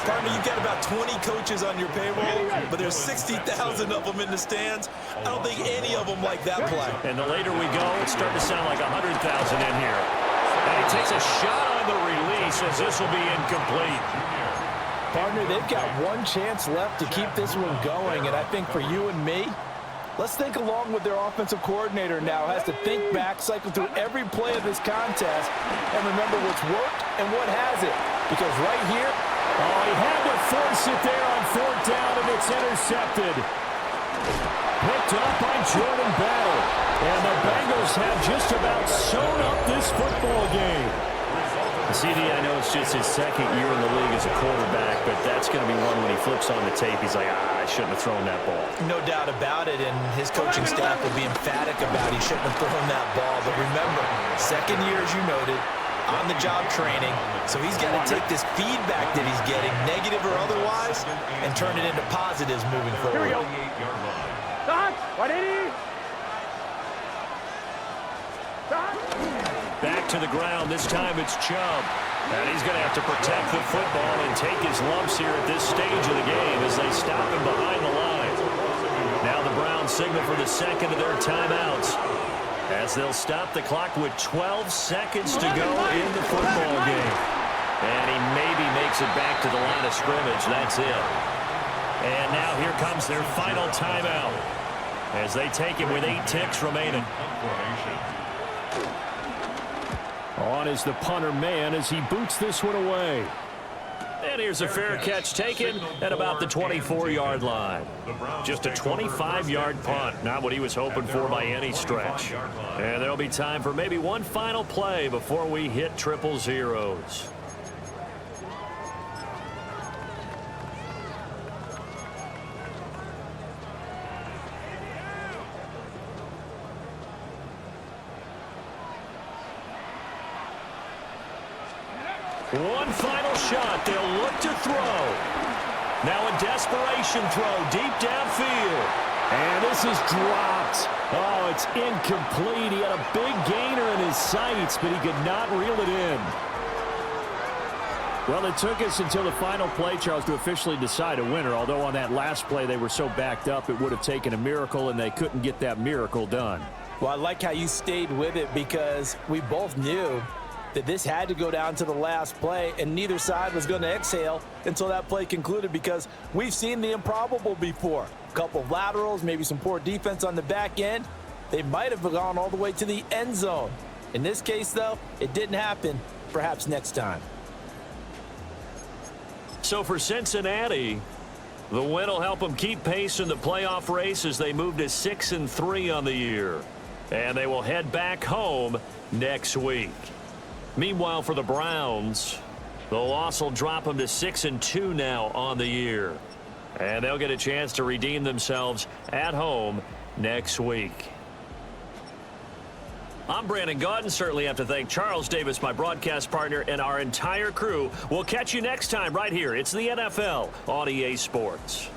Partner, you've got about 20 coaches on your payroll, but there's 60,000 of them in the stands. I don't think any of them like that play. And the later we go, it's starting to sound like 100,000 in here. And he takes a shot on the release as this will be incomplete. Partner, they've got one chance left to keep this one going, and I think for you and me, Let's think along with their offensive coordinator now. Has to think back, cycle through every play of this contest, and remember what's worked and what hasn't. Because right here, oh, he had to force it there on 4th down, and it's intercepted. Picked up by Jordan Battle. And the Bengals have just about sewn up this football game. CD, I know it's just his 2nd year in the league as a quarterback, but that's going to be one when he flips on the tape, he's like, I shouldn't have thrown that ball. No doubt about it, and his coaching staff will be emphatic about he shouldn't have thrown that ball. But remember, 2nd year, as you noted, on-the-job training, so he's got to take this feedback that he's getting, negative or otherwise, and turn it into positives moving forward. Here we go. Stop! 180! Back to the ground. This time it's Chubb. And he's going to have to protect the football and take his lumps here at this stage of the game as they stop him behind the line. Now the Browns signal for the 2nd of their timeouts as they'll stop the clock with 12 seconds to go in the football game. And he maybe makes it back to the line of scrimmage. That's it. And now here comes their final timeout as they take him with 8 ticks remaining. On is the punter man as he boots this one away. And here's a fair catch taken at about the 24-yard line. Just a 25-yard punt, not what he was hoping for by any stretch. And there'll be time for maybe one final play before we hit triple zeros. One final shot. They'll look to throw. Now a desperation throw deep downfield. And this is dropped. Oh, it's incomplete. He had a big gainer in his sights, but he could not reel it in. Well, it took us until the final play, Charles, to officially decide a winner. Although on that last play they were so backed up, it would have taken a miracle, and they couldn't get that miracle done. well, I like how you stayed with it because we both knew that this had to go down to the last play, and neither side was going to exhale until that play concluded because we've seen the improbable before. A couple of laterals, maybe some poor defense on the back end. They might have gone all the way to the end zone. In this case, though, it didn't happen. Perhaps next time. So for Cincinnati, the win will help them keep pace in the playoff race as they move to 6-3 on the year. And they will head back home next week. Meanwhile, for the Browns, the loss will drop them to 6-2 now on the year. And they'll get a chance to redeem themselves at home next week. I'm Brandon Gaudin. Certainly have to thank Charles Davis, my broadcast partner, and our entire crew. We'll catch you next time right here. It's the NFL on EA Sports.